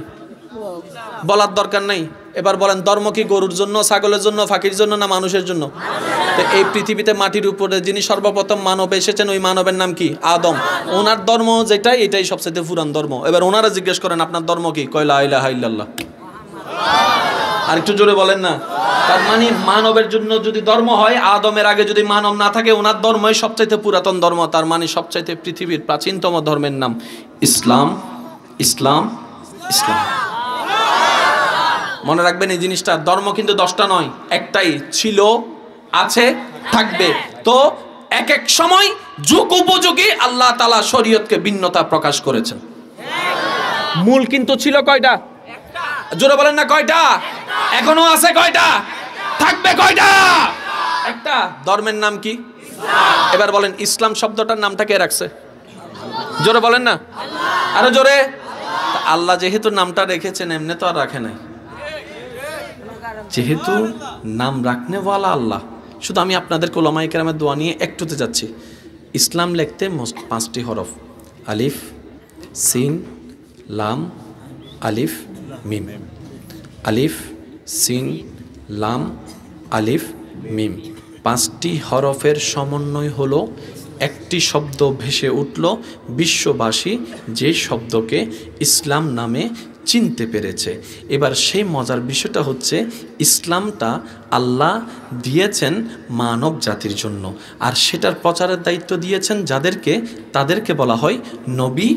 বলার দরকার নাই। এবার বলেন ধর্ম কি গরুর জন্য, ছাগলের জন্য, ফাঁকির জন্য না মানুষের জন্য? তো এই পৃথিবীতে মাটির উপরে যিনি সর্বপ্রথম মানব এসেছেন ওই মানবের নাম কি? আদম। ওনার ধর্ম যেটাই এটাই সবচাইতে পুরান ধর্ম। এবার ওনারা জিজ্ঞেস করেন আপনার ধর্ম কি? কয় লা ইলাহা ইল্লাল্লাহ। আর একটু জোরে বলেন না। তার মানে মানবের জন্য যদি ধর্ম হয়, আদমের আগে যদি মানব না থাকে, ওনার ধর্মই সবচাইতে পুরাতন ধর্ম। তার মানে সবচাইতে পৃথিবীর প্রাচীনতম ধর্মের নাম ইসলাম। ইসলাম, ইসলাম। মনে রাখবেন এই জিনিসটা, ধর্ম কিন্তু 10টা নয়, একটাই। ছিল, আছে, থাকবে। তো এক এক সময় যুগ উপযোগী আল্লাহ তাআলা শরীয়তকে ভিন্নতা প্রকাশ করেছেন। মূল কিন্তু ছিল কয়টা? জোরে বলেন না কয়টা? এখনো আছে কয়টা? থাকবে কয়টা? একটা। ধর্মের নাম কি? এবার বলেন ইসলাম শব্দটার নামটা কে রাখছে? জোরে বলেন না, আরো জোরে। আল্লাহ যেহেতু নামটা রেখেছেন, এমনি তো আর রাখে নাই, যেহেতু নাম রাখনেওয়ালা আল্লাহ। শুধু আমি আপনাদেরকে উলামায়ে কেরামের দোয়া নিয়ে একটুতে যাচ্ছি। ইসলাম লিখতে 5টি হরফ, আলিফ, সিন, লাম, আলিফ, মিম। আলিফ, সিন, লাম, আলিফ, মিম। 5টি হরফের সমন্বয় হলো একটি শব্দ ভেসে উঠল বিশ্ববাসী যে শব্দকে ইসলাম নামে চিনতে পেরেছে। এবার সেই মজার বিষয়টা হচ্ছে ইসলামটা আল্লাহ দিয়েছেন মানব জাতির জন্য, আর সেটার প্রচারের দায়িত্ব দিয়েছেন যাদেরকে, তাদেরকে বলা হয় নবী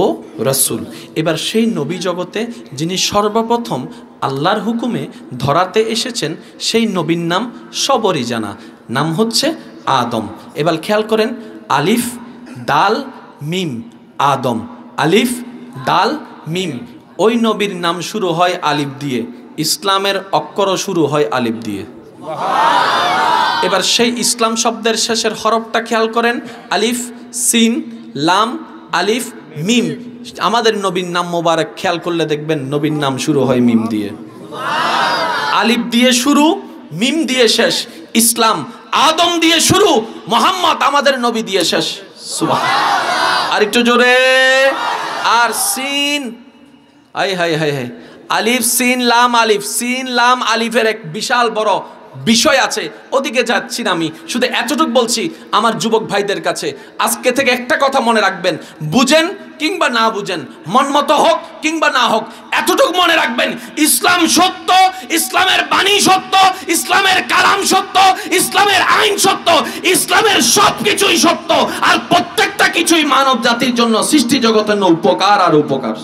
ও রাসূল। এবার সেই নবী জগতে যিনি সর্বপ্রথম আল্লাহর হুকুমে ধরাতে এসেছেন, সেই নবীর নাম সবরই জানা, নাম হচ্ছে আদম। এবার খেয়াল করেন, আলিফ দাল মিম, আদম। আলিফ দাল মিম। ওই নবীর নাম শুরু হয় আলিফ দিয়ে, ইসলামের অক্ষরও শুরু হয় আলিফ দিয়ে। এবার সেই ইসলাম শব্দের শেষের হরফটা খেয়াল করেন, আলিফ, সিন, লাম, আলিফ, মিম। আমাদের নবীর নাম মোবারক খেয়াল করলে দেখবেন নবীর নাম শুরু হয় মিম দিয়ে। আলিফ দিয়ে শুরু, মিম দিয়ে শেষ। ইসলাম আদম দিয়ে শুরু, মোহাম্মদ আমাদের নবী দিয়ে শেষ। সুবহানাল্লাহ। আর একটু জোরে। আর সিন, হাই হাই হাই হাই, আলিফ সিন লাম আলিফ। সিন লাম আলিফের এক বিশাল বড় বিষয় আছে, ওদিকে যাচ্ছি না আমি, শুধু এতটুকু বলছি আমার যুবক ভাইদের কাছে, আজকে থেকে একটা কথা মনে রাখবেন, বুঝেন কিংবা না বুঝেন, মন মতো হোক কিংবা না হোক, এতটুকু মনে রাখবেন, ইসলাম সত্য, ইসলামের বাণী সত্য, ইসলামের কালাম সত্য, ইসলামের আইন সত্য, ইসলামের সব কিছুই সত্য, আর প্রত্যেকটা কিছুই মানব জাতির জন্য সৃষ্টি জগতের উপকার আর উপকার।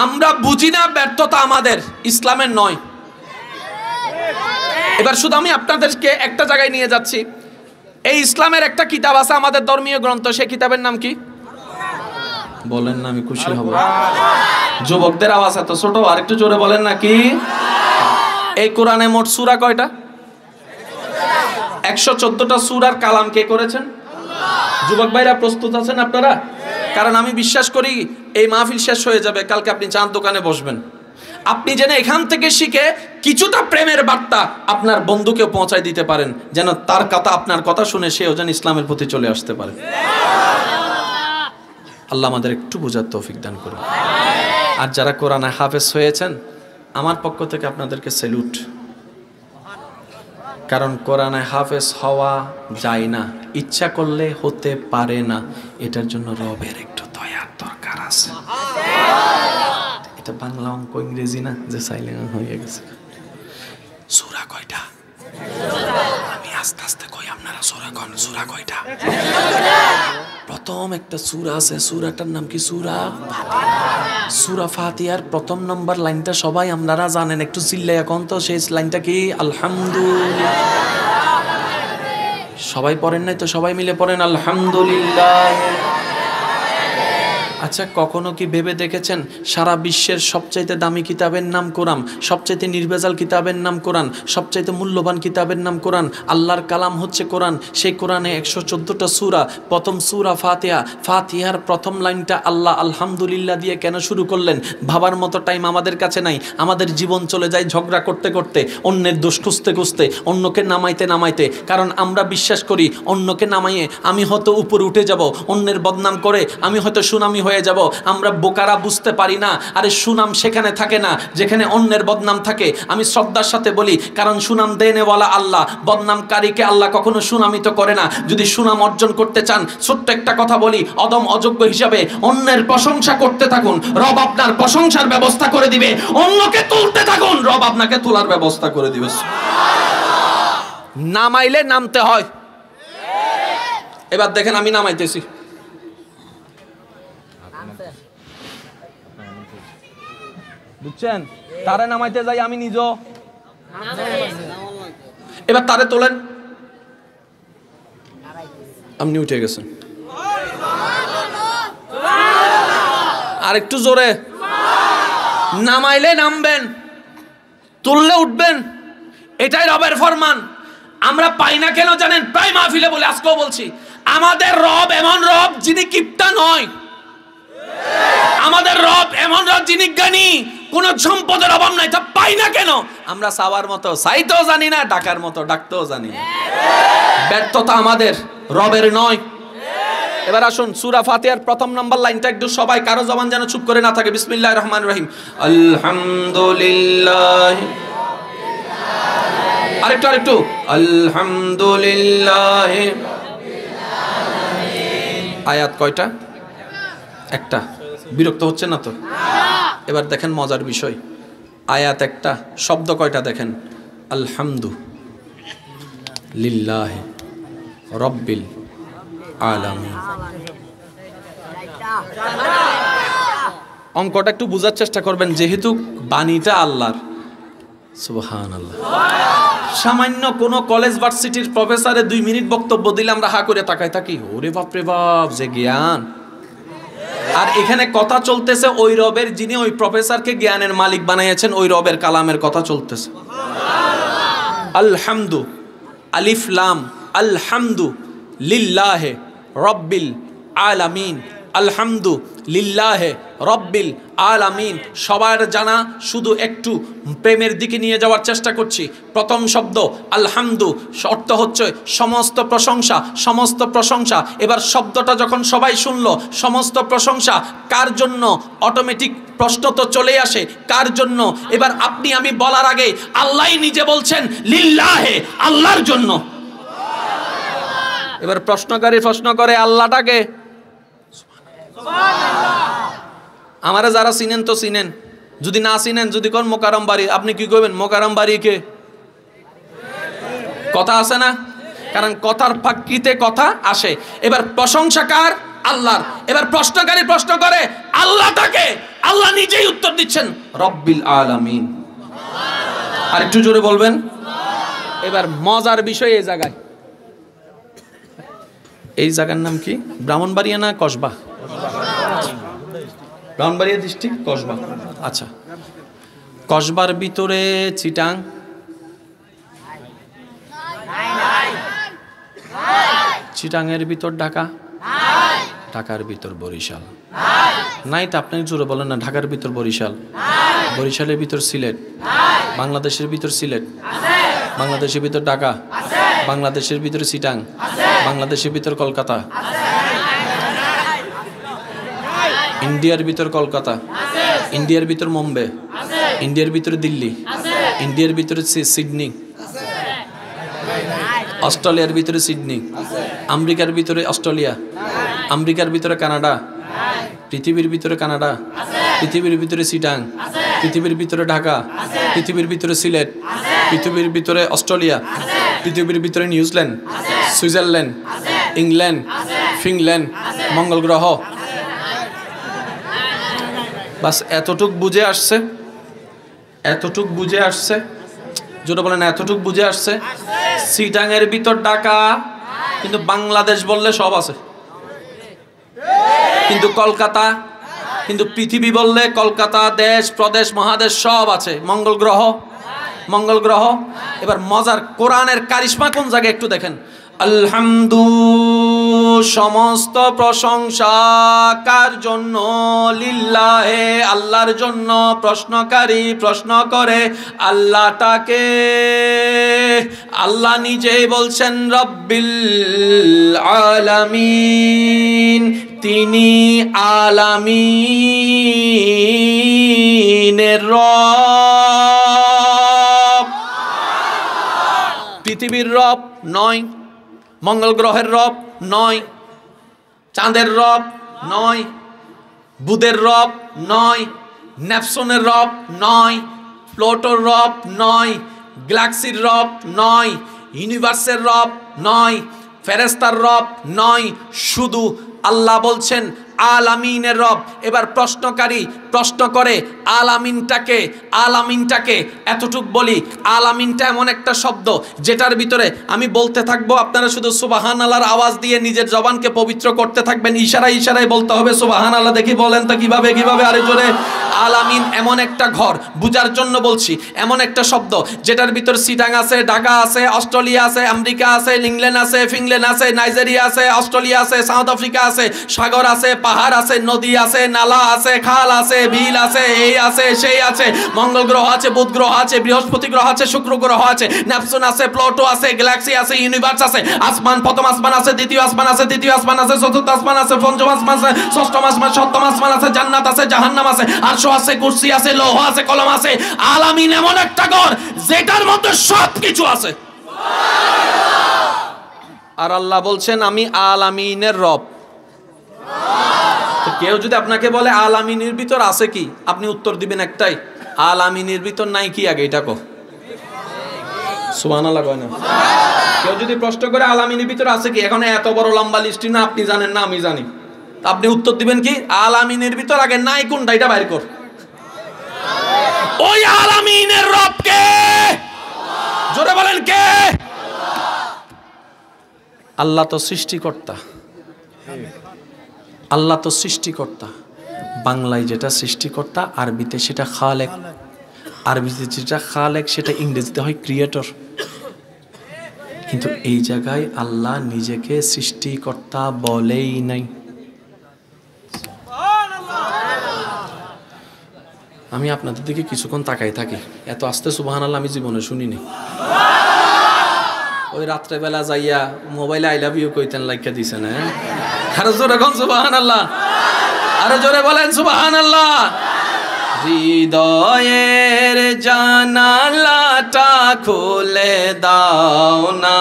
আমরা বুঝি না, ব্যর্থতা আমাদের, ইসলামের নয়। এবার শুধু আমি আপনাদেরকে একটা জায়গায় নিয়ে যাচ্ছি। এই ইসলামের একটা কিতাব আছে, আমাদের ধর্মীয় গ্রন্থ, সেই কিতাবের নাম কি? বলেন না, আমি খুশি হব। যুবকদের আওয়াজ এত ছোট, আর একটু জোরে বলেন না কি? এই কোরআনে মোট সূরা কয়টা? 114টা সূরার কালাম কে করেছেন? যুবক ভাইরা প্রস্তুত আছেন আপনারা? কারণ আমি বিশ্বাস করি এই মাহফিল শেষ হয়ে যাবে, কালকে আপনি চাঁদ দোকানে বসবেন, আপনি যেন এখান থেকে শিখে কিছুটা প্রেমের বার্তা আপনার বন্ধুকে পৌঁছায় দিতে পারেন, যেন তার কথা, আপনার কথা শুনে সেও যেন ইসলামের প্রতি চলে আসতে পারে। আল্লাহ আমাদের একটু বোঝার তৌফিক দান করুন। আর যারা কোরআনে হাফেজ হয়েছেন, আমার পক্ষ থেকে আপনাদেরকে স্যালুট। কারণ কোরআনে হাফেজ হওয়া যায় না, ইচ্ছা করলে হতে পারে না, এটার জন্য রবের একটু দয়ার দরকার আছে। এটা বাংলা, অঙ্ক, ইংরেজি না যে সাইলেন্ট হয়ে গেছে। সূরা কয়টা? আমি আস্তে আস্তে কই, আপনারা সূরা কোন? সূরা কয়টা? প্রথম একটা সূরা আছে, সূরাটার নাম কি? সূরা সূরা ফাতিহার প্রথম নম্বর লাইনটা সবাই আপনারা জানেন, একটু চিল্লাইয়া কোন তো সেই লাইনটা কি? আলহামদুলিল্লাহ। সবাই পড়েন নাই তো? সবাই মিলে পড়েন আলহামদুলিল্লাহ। আচ্ছা কখনো কি ভেবে দেখেছেন সারা বিশ্বের সবচাইতে দামি কিতাবের নাম কোরআন, সবচাইতে নির্ভেজাল কিতাবের নাম কোরআন, সবচাইতে মূল্যবান কিতাবের নাম কোরআন, আল্লাহর কালাম হচ্ছে কোরআন। সেই কোরআনে 114টা সূরা, প্রথম সূরা ফাতিহা, ফাতিহার প্রথম লাইনটা আল্লাহ আলহামদুলিল্লাহ দিয়ে কেন শুরু করলেন? ভাবার মতো টাইম আমাদের কাছে নাই। আমাদের জীবন চলে যায় ঝগড়া করতে করতে, অন্যের দোষ খুঁজতে খুঁজতে, অন্যকে নামাইতে নামাইতে। কারণ আমরা বিশ্বাস করি অন্যকে নামাইয়ে আমি হয়তো উপরে উঠে যাব, অন্যের বদনাম করে আমি হয়তো সুনামি হয়ে যাব। আমরা বোকারা বুঝতে পারি না, আরে সুনাম সেখানে থাকে না যেখানে অন্যের বদনাম থাকে। আমি শ্রদ্ধার সাথে বলি, কারণ সুনাম দেনেওয়ালা আল্লাহ, বদনামকারীকে আল্লাহ কখনো সুনামিত করে না। যদি সুনাম অর্জন করতে চান, ছোট্ট একটা কথা বলি, অদম অযোগ্য হিসাবে অন্যের প্রশংসা করতে থাকুন, রব আপনার প্রশংসার ব্যবস্থা করে দিবে। অন্যকে তুলতে থাকুন, রব আপনাকে তোলার ব্যবস্থা করে দিবে। নামাইলে নামতে হয়। এবার দেখেন আমি নামাইতেছি, বুঝছেন? তারে নামাইতে যাই আমি নিজ, এবার তারে তোলেন, আপনি উঠে গেছেন। আর একটু জোরে, নামাইলে নামবেন, তুললে উঠবেন, এটাই রবের ফরমান। আমরা পাই না কেন জানেন? প্রায় মাহফিলে বলে, আজকেও বলছি, আমাদের রব এমন রব যিনি কিপটা নয়। আমাদের রব এমন রব যিনি জ্ঞানী, কোন সম্পদের অভাব নাই। তা পাই না কেন? আমরা চাওয়ার মতো চাইতেও জানি না, ডাকার মতো ডাকতেও জানি না। ব্যর্থতা আমাদের, রবের নয়। এবার আসুন সূরা ফাতিহার প্রথম নাম্বার লাইনটা একটু সবাই, কারো জবান যেন চুপ করে না থাকে। বিসমিল্লাহির রহমানির রহিম, আলহামদুলিল্লাহ। আরেকটু আলহামদুলিল্লাহ। আয়াত কয়টা? একটা। বিরক্ত হচ্ছে না তো? এবার দেখেন মজার বিষয়, আয়াত একটা, শব্দ কয়টা দেখেন? আলহামদু লিল্লাহ রব্বিল আলামিন। অঙ্কটা একটু বোঝার চেষ্টা করবেন, যেহেতু বাণীটা আল্লাহর। সুবহানাল্লাহ। সামান্য কোনো কলেজ ভার্সিটির প্রফেসরে 2 মিনিট বক্তব্য দিলে আমরা হা করে তাকাই থাকি, ওরে বাপ রে বাপ, যে জ্ঞান। আর এখানে কথা চলতেছে ওই রবের যিনি ওই প্রফেসরকে জ্ঞানের মালিক বানিয়েছেন, ওই রবের কালামের কথা চলতেছে। আলহামদু, আলিফ লাম, আলহামদু লিল্লাহে রব্বিল আলামিন। আলহামদু লিল্লাহে রব্বিল আলামিন। সবার জানা, শুধু একটু প্রেমের দিকে নিয়ে যাওয়ার চেষ্টা করছি। প্রথম শব্দ আলহামদু, অর্থ হচ্ছে সমস্ত প্রশংসা, সমস্ত প্রশংসা। এবার শব্দটা যখন সবাই শুনলো, সমস্ত প্রশংসা কার জন্য? অটোমেটিক প্রশ্ন তো চলে আসে, কার জন্য? এবার আপনি আমি বলার আগে আল্লাহই নিজে বলছেন লিল্লাহে, আল্লাহর জন্য। এবার প্রশ্নকারী প্রশ্ন করে, আল্লাহটাকে? আমারে যারা চিনেন তো চিনেন, যদি না চিনেন, যদি কোন মোকারম বাড়ি, আপনি কি করবেন? মোকারম বাড়ি কে? কথা আছে না? কারণ কথার ফাঁকিতে কথা আসে। এবার প্রশংসা কার? আল্লাহর। এবার প্রশ্নকারী প্রশ্ন করে, আল্লাহটাকে? আল্লাহ নিজেই উত্তর দিচ্ছেন রব্বিল আলামিন। আর একটু জোরে বলবেন। এবার মজার বিষয় এই জায়গায়, এই জায়গার নাম কি? ব্রাহ্মণবাড়িয়া না কসবা? ব্রাহ্মণবাড়িয়া ডিস্ট্রিক্ট, কসবা। আচ্ছা, কসবার ভিতরে চিটাং, চিটাংয়ের ভিতর ঢাকা, ঢাকার ভিতর বরিশাল নাই। তো আপনি জোরে বলেন না। ঢাকার ভিতর বরিশাল, বরিশালের ভিতর সিলেট, বাংলাদেশের ভিতর সিলেট, বাংলাদেশের ভিতর ঢাকা, বাংলাদেশের ভিতরে চিটাং, বাংলাদেশের ভিতর কলকাতা, ইন্ডিয়ার ভিতর কলকাতা, ইন্ডিয়ার ভিতর মুম্বাই, ইন্ডিয়ার ভিতরে দিল্লি, ইন্ডিয়ার ভিতরে সিডনি, অস্ট্রেলিয়ার ভিতরে সিডনি, আমেরিকার ভিতরে অস্ট্রেলিয়া, আমেরিকার ভিতরে কানাডা, পৃথিবীর ভিতরে কানাডা, পৃথিবীর ভিতরে চিটাং, পৃথিবীর ভিতরে ঢাকা, পৃথিবীর ভিতরে সিলেট, পৃথিবীর ভিতরে অস্ট্রেলিয়া, পৃথিবীর ভিতরে নিউজিল্যান্ড, সুইজারল্যান্ড, ইংল্যান্ড, ফিনল্যান্ড, মঙ্গল গ্রহ। বাস এতটুক বুঝে আসছে, এতটুক বুঝে আসছে। যেটা বলেন এতটুক বুঝে আসছে। চিটাংয়ের ভিতর ঢাকা, কিন্তু বাংলাদেশ বললে সব আছে। কিন্তু কলকাতা কিন্তু পৃথিবী বললে কলকাতা, দেশ প্রদেশ মহাদেশ সব আছে। মঙ্গল গ্রহ, মঙ্গল গ্রহ। এবার মজার কোরআনের কারিশমা কোন জায়গায় একটু দেখেন। আলহামদু, সমস্ত প্রশংসা কার জন্য? লিল্লাহে, আল্লাহর জন্য। প্রশ্নকারী প্রশ্ন করে আল্লাহটাকে। আল্লাহ নিজেই বলছেন রব্বিল আলামিন, তিনি আলামিনের রব। পৃথিবীর রব নয়, মঙ্গল গ্রহের রব নয়, চাঁদের রব নয়, বুধের রব নয়, নেপসনের রব নয়, প্লুটোর রব নয়, গ্যালাক্সির রব নয়, ইউনিভার্সের রব নয়, ফেরেশতার রব নয়, শুধু আল্লাহ বলছেন আলামিনের রব। এবার প্রশ্নকারী প্রশ্ন করে আলামিনটাকে, আলামিনটাকে। এতটুক বলি, আলামিনটা এমন একটা শব্দ যেটার ভিতরে আমি বলতে থাকবো, আপনারা শুধু সুবহানাল্লাহর আওয়াজ দিয়ে নিজের জবানকে পবিত্র করতে থাকবেন। ইশারায় ইশারায় বলতে হবে সুবহানাল্লাহ। দেখি বলেন তো কিভাবে, কিভাবে আরে জোরে। আলামিন এমন একটা ঘর, বুঝার জন্য বলছি, এমন একটা শব্দ যেটার ভিতর সিটাং আছে, ঢাকা আছে, অস্ট্রেলিয়া আছে, আমেরিকা আছে, ইংল্যান্ড আছে, ফিনল্যান্ড আছে, নাইজেরিয়া আছে, অস্ট্রেলিয়া আছে, সাউথ আফ্রিকা আছে, সাগর আছে, পাহাড় আছে, নদী আছে, নালা আছে, খাল আছে, বিল আছে, এই আছে, সেই আছে। মঙ্গল গ্রহ আছে, বুধ গ্রহ আছে, বৃহস্পতি গ্রহ আছে, শুক্র গ্রহ আছে, নেপচুন আছে, প্লুটো আছে, গ্যালাক্সি আছে, ইউনিভার্স আছে। আসমান, প্রথম আসমান আছে, দ্বিতীয় আসমান আছে, তৃতীয় আসমান আছে, চতুর্থ আসমান আছে, পঞ্চম আসমান আছে, ষষ্ঠ আসমান, সপ্তম আসমান আছে, জান্নাত আছে, জাহান্নাম আছে, আরশ আছে, কুরসি আছে, লৌহ আছে, কলম আছে। আলামিন এমন একটা ঘর যেটার মধ্যে সবকিছু আছে। আর আল্লাহ বলছেন আমি আলামিনের রব। কেউ যদি আপনাকে বলে আলামিনের ভিতর আছে কি, আপনি উত্তর দিবেন একটাই, আলামিনের ভিতর নাই কি? আগে এটা কো সুবহানাল্লাহ কয় না। কেউ যদি প্রশ্ন করে আলামিনের ভিতর আছে কি, এখন এত বড় লম্বা লিস্টই না, আপনি জানেন না আমি জানি, আপনি উত্তর দিবেন কি? আলামিনের ভিতর আগে নাই কোনটা এটা বাইর কর। ওই আলামিনের রব কে? জোরে বলেন কে? আল্লাহ তো সৃষ্টিকর্তা, আল্লাহ তো সৃষ্টিকর্তা। বাংলায় যেটা সৃষ্টিকর্তা, আরবিতে সেটা খালেক। আরবিতে যেটা খালেক সেটা ইংরেজিতে হয় ক্রিয়েটর। কিন্তু এই জায়গায় আল্লাহ নিজেকে সৃষ্টিকর্তা বলেই নাই। আমি আপনাদের দিকে কিছুক্ষণ তাকাই থাকি, এত আস্তে সুবহানাল্লাহ আমি জীবনে শুনিনি। ওই রাত্রেবেলা যাইয়া মোবাইলে আই লাভ ইউ কইতেন লাইকা দিছেন। হ্যাঁ, আরো জোরে কোন সুবহানাল্লাহ, আরো জোরে বলেন সুবহানাল্লাহ। হৃদয়ের জানালাটা খুলে দাও না,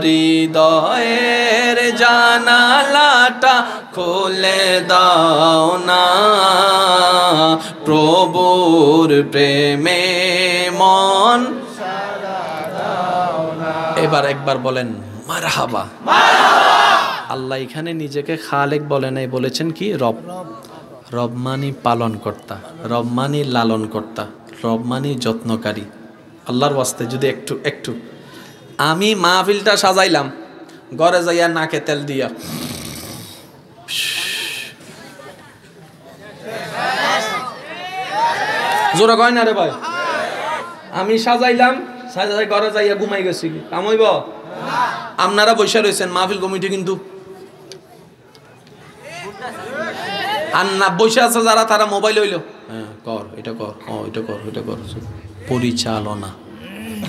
হৃদয়ের জানালাটা খুলে দাও না, প্রভুর প্রেমে মন। এবার একবার বলেন মারহাবা। আল্লাহ এখানে নিজেকে খালেক বলে নাই, বলেছেন কি রব। রব মানি পালন কর্তা, রব মানি লালন কর্তা, রব মানি যত্নকারী। আল্লাহর ওয়াস্তে যদি একটু একটু আমি মাহফিলটা সাজাইলাম, ঘরে যাইয়া নাকে তেল দিয়া জোরে কয় না রে ভাই, আমি সাজাইলাম, সাজাই ঘরে যাইয়া ঘুমাই গেছি, কামইব? আপনারা বসে রয়েছেন মাহফিল কমিটি, কিন্তু আর না বসে আছে যারা, তারা মোবাইল হইলো, হ্যাঁ কর এটা কর, এটা কর, এটা কর। পরিচালনা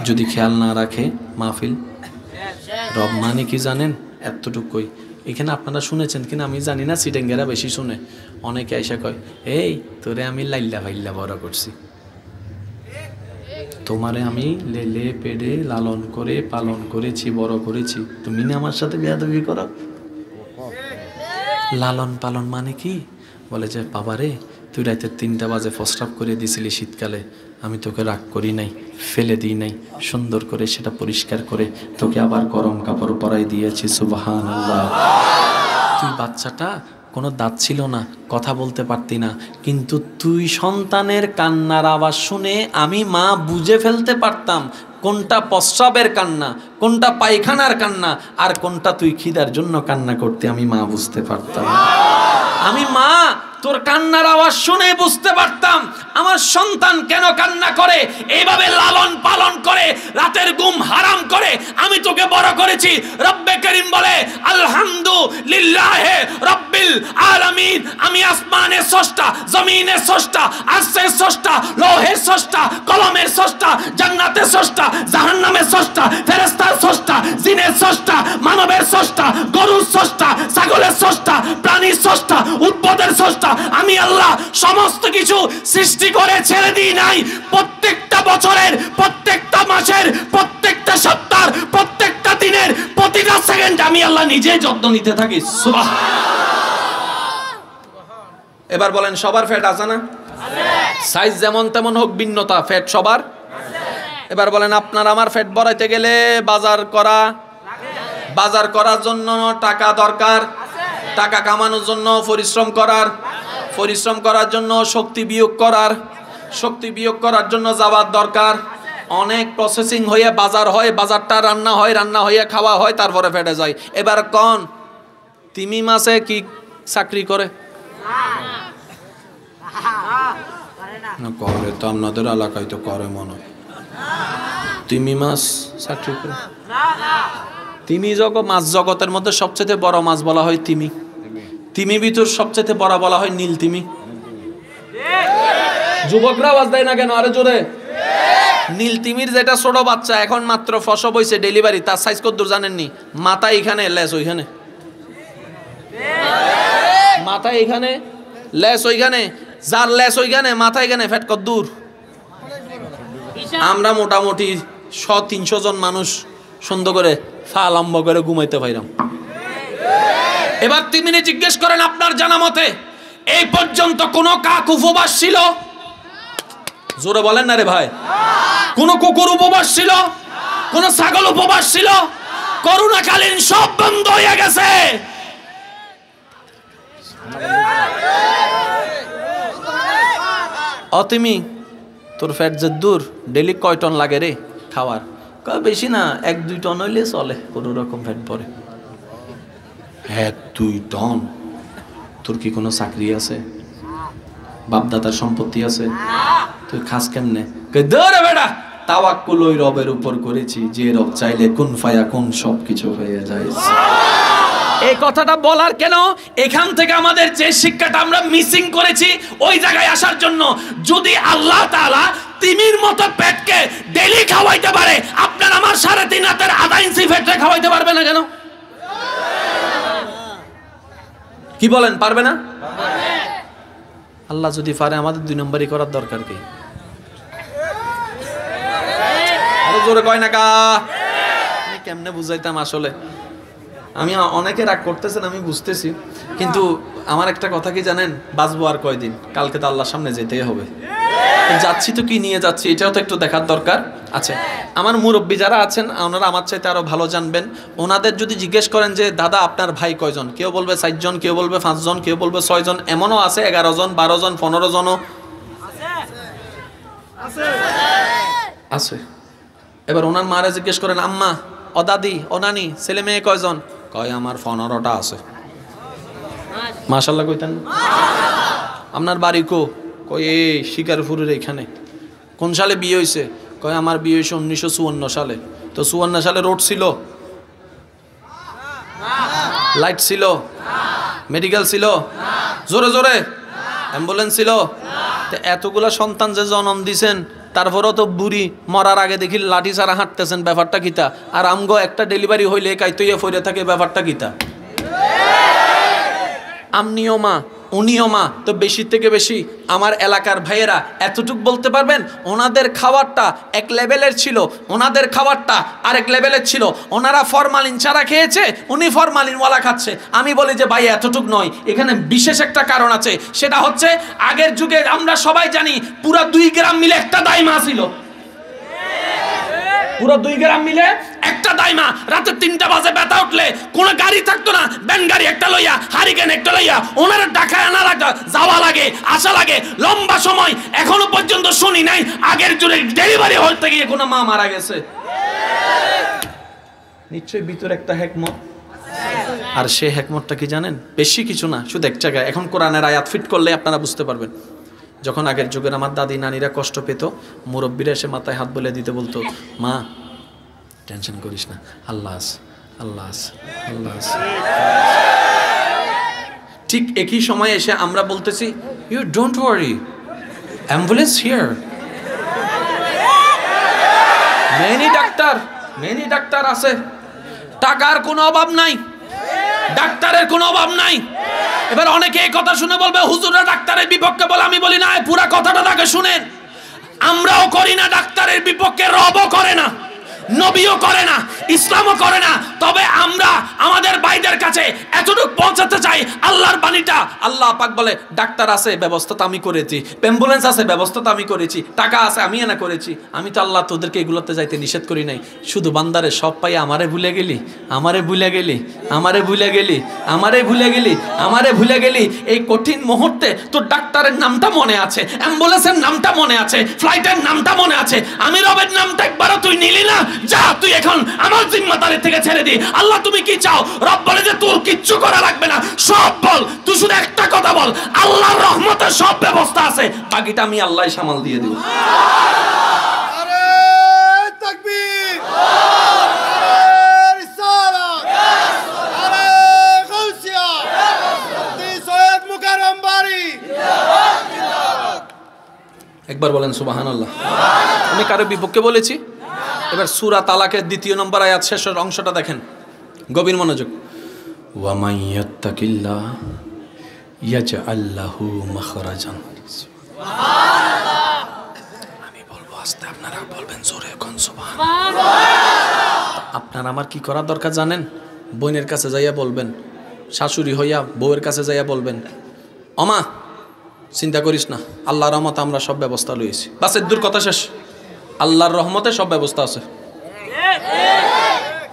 যদি খেয়াল না রাখে মাহফিল। রব মানে কি জানেন? এতটুকুই। এখানে আপনারা শুনেছেন কিনা আমি জানি না, সিটেঙ্গেরা বেশি শুনে। অনেকে এসে কয় এই তোরে আমি লাইল্লা ভাইল্লা বড় করছি, তোমারে আমি লেলে পেড়ে লালন করে পালন করেছি, বড় করেছি, তুমি না আমার সাথে বেয়াদবি করো। লালন পালন মানে কি? বলে যে বাবারে তুই রাতে 3টা বাজে প্রস্রাব করে দিছিলি শীতকালে, আমি তোকে রাগ করি নাই, ফেলে দিই নাই, সুন্দর করে সেটা পরিষ্কার করে তোকে আবার গরম কাপড় পরাই দিয়েছি। সুবহানাল্লাহ। তুই বাচ্চাটা কোনো দাঁত ছিল না, কথা বলতে পারতি না, কিন্তু তুই সন্তানের কান্নার আওয়াজ শুনে আমি মা বুঝে ফেলতে পারতাম কোনটা প্রস্রাবের কান্না, কোনটা পায়খানার কান্না, আর কোনটা তুই খিদার জন্য কান্না করতে, আমি মা বুঝতে পারতাম। আমি মা তোর কান্নার আওয়াজ শুনে বুঝতে পারতাম আমার সন্তান কেন কান্না করে, এইভাবে লালন পালন করে রাতের ঘুম হারাম করে আমি তোকে বড় করেছি। রব্বে করিম বলে আলহামদুলিল্লাহে রব্বিল আলামিন, আমি আসমানের স্রষ্টা, জমিনের স্রষ্টা, আরশের স্রষ্টা, লৌহের স্রষ্টা, কলমের স্রষ্টা, জান্নাতের স্রষ্টা, জাহান্নামের স্রষ্টা, ফেরেশতার স্রষ্টা, জিনের স্রষ্টা, মানবের স্রষ্টা, গরুর স্রষ্টা, ছাগলের স্রষ্টা, প্রাণীর স্রষ্টা, উদ্ভিদের স্রষ্টা। আমি আল্লাহ সমস্ত কিছু সৃষ্টি করে ছেড়ে দিই নাই। প্রত্যেকটা বছরের, প্রত্যেকটা মাসের, প্রত্যেকটা সপ্তাহের, প্রত্যেকটা দিনের, প্রতিটা সেকেন্ড আমি আল্লাহ নিজেই যত্ন নিতে থাকি। সুবহানাল্লাহ। এবার বলেন সবার ফ্যাট আছে না? সাইজ যেমন তেমন হোক, ভিন্নতা, ফ্যাট সবার। এবার বলেন আপনার আমার ফ্যাট বাড়াইতে গেলে বাজার করার জন্য টাকা দরকার, টাকা কামানোর জন্য পরিশ্রম করার জন্য শক্তি বিয়োগ করার জন্য যাওয়ার দরকার। অনেক প্রসেসিং হয়ে বাজার হয়, বাজারটা রান্না হয়ে খাওয়া হয়, তারপরে ফেটে যায়। এবার কোন তিমি মাছে কি চাকরি করে? করে তো আপনাদের এলাকায় তো করে মনে হয়। তিমি মাছ চাকরি করে? তিমি মাছ জগতের মধ্যে সবচেয়ে বড় মাছ বলা হয় তিমি। তিমি ভিতর সবচেয়ে বড় বলা হয় নীল তিমি। যুবকরা আওয়াজ দেয় না কেন? আরে জোরে। নীল তিমির যেটা ছোট বাচ্চা এখন মাত্র প্রসব হইছে, ডেলিভারি, তার সাইজ কতদূর জানেননি? মাথা এখানে, লেজ ওইখানে। মাথা এখানে, লেজ ওইখানে। যার লেজ ওইখানে, মাথা এখানে, ফ্যাট কতদূর? আমরা মোটামুটি 100-300 জন মানুষ সুন্দর করে ফা লম্বা করে ঘুমাইতে পাইলাম। এবার তিমিনে জিজ্ঞেস করেন আপনার জানা মতে এই পর্যন্ত কোন কাক উপবাস ছিল? জোরে বলেন না রে ভাই। কোন কুকুর উপবাস ছিল? কোন ছাগল উপবাস ছিল? করোনাকালীন সব বন্ধ হয়ে গেছে। অতিমি তোর ফ্যাট যে দূর, ডেলি কয় টন লাগে রে খাওয়ার? বেশি না, 1-2 টন হইলে চলে, কোনো রকম ফ্যাট পরে। 1-2 টন? তোর কি কোনো চাকরি আছে? বাপদাদার সম্পত্তি আছে? তুই খাস কেমনে? ধরে বেটা, তাওয়াক্কুল ওই রবের উপর করেছি যে রব চাইলে কুন ফায়াকুন সবকিছু হয়ে যায়। এই কথাটা বলার কেন? এখান থেকে আমাদের যে শিক্ষাটা আমরা মিসিং করেছি ওই জায়গায় আসার জন্য। যদি আল্লাহ তাআলা তিমির মতো পেটকে ডেইলি খাওয়াইতে পারে, আপনার আমার 3.5 হাতের আধা ইঞ্চি পেটে খাওয়াইতে পারবে না কেন? কি বলেন, পারবে না? আল্লাহ যদি পারে, আমাদের 2 নম্বরই করার দরকার কি? আরো জোরে কয় না কা? আমি কেমনে বুঝাইতাম আসলে? আমি অনেকে রাগ করতেছেন আমি বুঝতেছি, কিন্তু আমার একটা কথা কি জানেন, বাঁচবো আর কয়দিন, কালকে তো আল্লাহর সামনে যেতেই হবে। যাচ্ছি তো কি নিয়ে যাচ্ছি এটাও তো একটু দেখার দরকার আছে। আমার মুরব্বী যারা আছেন ওনারা আমার চাইতে আরো ভালো জানবেন। ওনাদের যদি জিজ্ঞেস করেন যে দাদা আপনার ভাই কয়জন, কেউ বলবে 4 জন, কেউ বলবে 5 জন, কেউ বলবে 6 জন, এমনও আছে 11 জন, 12 জন, 15 জনও আছে। এবার ওনার মারা জিজ্ঞেস করেন আম্মা, ও দাদি, ও নানি, ছেলে মেয়ে কয়জন? কয় আমার 15টা আছে। মাশাআল্লাহ কইতেন। আপনার বাড়ি কই এই শিকারপুরের এখানে। কোন সালে বিয়ে হয়েছে? কয় আমার বিয়ে হয়েছে 1954 সালে। তো 54 সালে রোড ছিল, লাইট ছিল, মেডিকেল ছিল, জোরে জোরে অ্যাম্বুলেন্স ছিল। তো এতগুলা সন্তান যে জন্ম দিছেন, তারপরেও তো বুড়ি মরার আগে দেখি লাঠি ছাড়া হাঁটতেছেন, ব্যাপারটা কিতা? আর আমগো একটা ডেলিভারি হইলে কাইতইয়া ফইরে থাকে, ব্যাপারটা কিতা? আমনিও মা, উনিও মা, তো বেশি থেকে বেশি আমার এলাকার ভাইয়েরা এতটুক বলতে পারবেন ওনাদের খাবারটা এক লেভেলের ছিল, ওনাদের খাবারটা আরেক লেভেলের ছিল। ওনারা ফরমালিন ছাড়া খেয়েছে, উনি ফরমালিনওয়ালা খাচ্ছে। আমি বলি যে ভাই এতটুক নয়, এখানে বিশেষ একটা কারণ আছে। সেটা হচ্ছে আগের যুগে আমরা সবাই জানি পুরো 2 গ্রাম মিলে একটা দাইমা ছিল। পুরো 2 গ্রাম মিলে একটা দাইমা। রাতে 3টা বাজে ব্যথা উঠলে কোনো গাড়ি থাকতো না, ব্যান গাড়ি একটা লইয়া, হারিকেন একটা লইয়া ওনারা ঢাকায় আনা লাগে, যাওয়া লাগে, আসা লাগে, লম্বা সময়। এখনো পর্যন্ত শুনি নাই আগের যুগে ডেলিভারি হতে গিয়ে কোনো মা মারা গেছে। নিশ্চয়ই ভিতরে একটা হিকমত আর সে হিকমতটা কি জানেন? বেশি কিছু না, শুধু এক জায়গায়। এখন কোরআনের আয়াত ফিট করলে আপনারা বুঝতে পারবেন। যখন আগের যুগের আমার দাদি নানিরা কষ্ট পেত, মুরব্বীরা এসে মাথায় হাত বলে দিতে বলতো, মা টেনশন করিস না, আল্লাহ আছে, আল্লাহ আছে, আল্লাহ আছে। ঠিক একই সময় এসে আমরা বলতেছি, you don't worry, ambulance here. Many doctor আছে, টাকার কোনো অভাব নাই, ডাক্তারের কোনো অভাব নাই। এবার অনেকে এই কথা শুনে বলবে, হুজুররা ডাক্তারের বিপক্ষে বলে। আমি বলি না, পুরা কথাটা তাকে শুনেন। আমরাও করি না ডাক্তারের বিপক্ষে, রবও করে না, নবীও করে না, ইসলামও করে না। তবে আমরা আমাদের ভাইদের কাছে এতটুকু পৌঁছাতে চাই, আল্লাহর বাণীটা। আল্লাহ পাক বলে, ডাক্তার আছে, ব্যবস্থা তো আমি করেছি, অ্যাম্বুলেন্স আছে, ব্যবস্থা তো আমি করেছি, টাকা আছে, আমি এনা করেছি। আমি তো আল্লাহ তোদেরকে এগুলোতে যাইতে নিষেধ করি নাই। শুধু বান্দারে সব পাই আমারে ভুলে গেলি, আমারে ভুলে গেলি, আমারে ভুলে গেলি, আমারে ভুলে গেলি, আমারে ভুলে গেলি। এই কঠিন মুহূর্তে তোর ডাক্তারের নামটা মনে আছে, অ্যাম্বুলেন্সের নামটা মনে আছে, ফ্লাইটের নামটা মনে আছে, আমি রবের নামটা একবারও তুই নিলি না। যা, তুই এখন আমার জিম্মাদারি থেকে ছেড়ে দি। আল্লাহ তুমি কি চাও? রব বলে যে তোর কিচ্ছু করা লাগবে না, সব বল, তুই শুধু একটা কথা বল, আল্লাহর রহমতের সব ব্যবস্থা আছে, বাকিটা আমি আল্লাহ সামাল দিয়ে দেব। আরে তাকবীর, আরে রিসালাত, আরে গাউসিয়া, মুফতি সৈয়দ মুকাররম বারী। একবার বলেন সুবহানাল্লাহ। আমি কারো বিপক্ষে বলেছি? এবার সূরা তালাকের 2 নম্বর আয়াত শেষের অংশটা দেখেন, গভীর মনোযোগ। ওয়া মান ইয়াত্তাকিল্লাহ ইয়াজআল লাহু মাখরাজান। সুবহানাল্লাহ। আমি বলবো আস্তে, আপনারা বলবেন জোরে, কোন সুবহানাল্লাহ। আপনার আমার কি করা দরকার জানেন? বোনের কাছে যাইয়া বলবেন, শাশুড়ি হইয়া বউয়ের কাছে যাইয়া বলবেন, ওমা চিন্তা করিস না, আল্লাহর রহমতে আমরা সব ব্যবস্থা লইছি। বাস এর কথা শেষ। আল্লাহর রহমতে সব ব্যবস্থা আছে।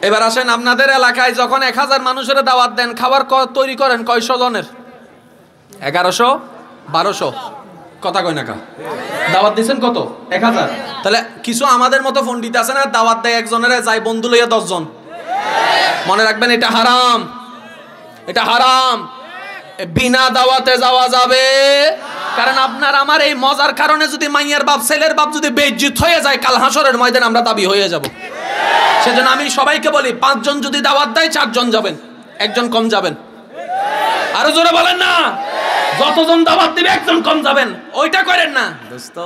এবার আসেন, আপনাদের এলাকায় যখন 1000 মানুষের দাওয়াত দেন, খাবার তৈরি করেন কয়শো জনের? 1100, 1200, কথা কয় না কা? দাওয়াত দিচ্ছেন কত? 1000। তাহলে কিছু আমাদের মতো পণ্ডিত আছে না, দাওয়াত দেয় একজনের, যাই বন্ধু লইয়া 10 জন। মনে রাখবেন, এটা হারাম, এটা হারাম। বিনা দাওয়াতে যাওয়া যাবে। কারণ আপনার আমার এই মজার কারণে যদি মাইয়ার বাপ, ছেলের বাপ যদি বেইজ্জত হয়ে যায়, কাল হাসরের ময়দানে আমরা দাবি হয়ে যাব। সেজন্য আমি সবাইকে বলি, 5 জন যদি দাওয়াত দেয়, 4 জন যাবেন, 1 জন কম যাবেন। আরো জোরে বলেন না, যতজন দাওয়াত দিবে 1 জন কম যাবেন। ওইটা করেন না দোস্ত,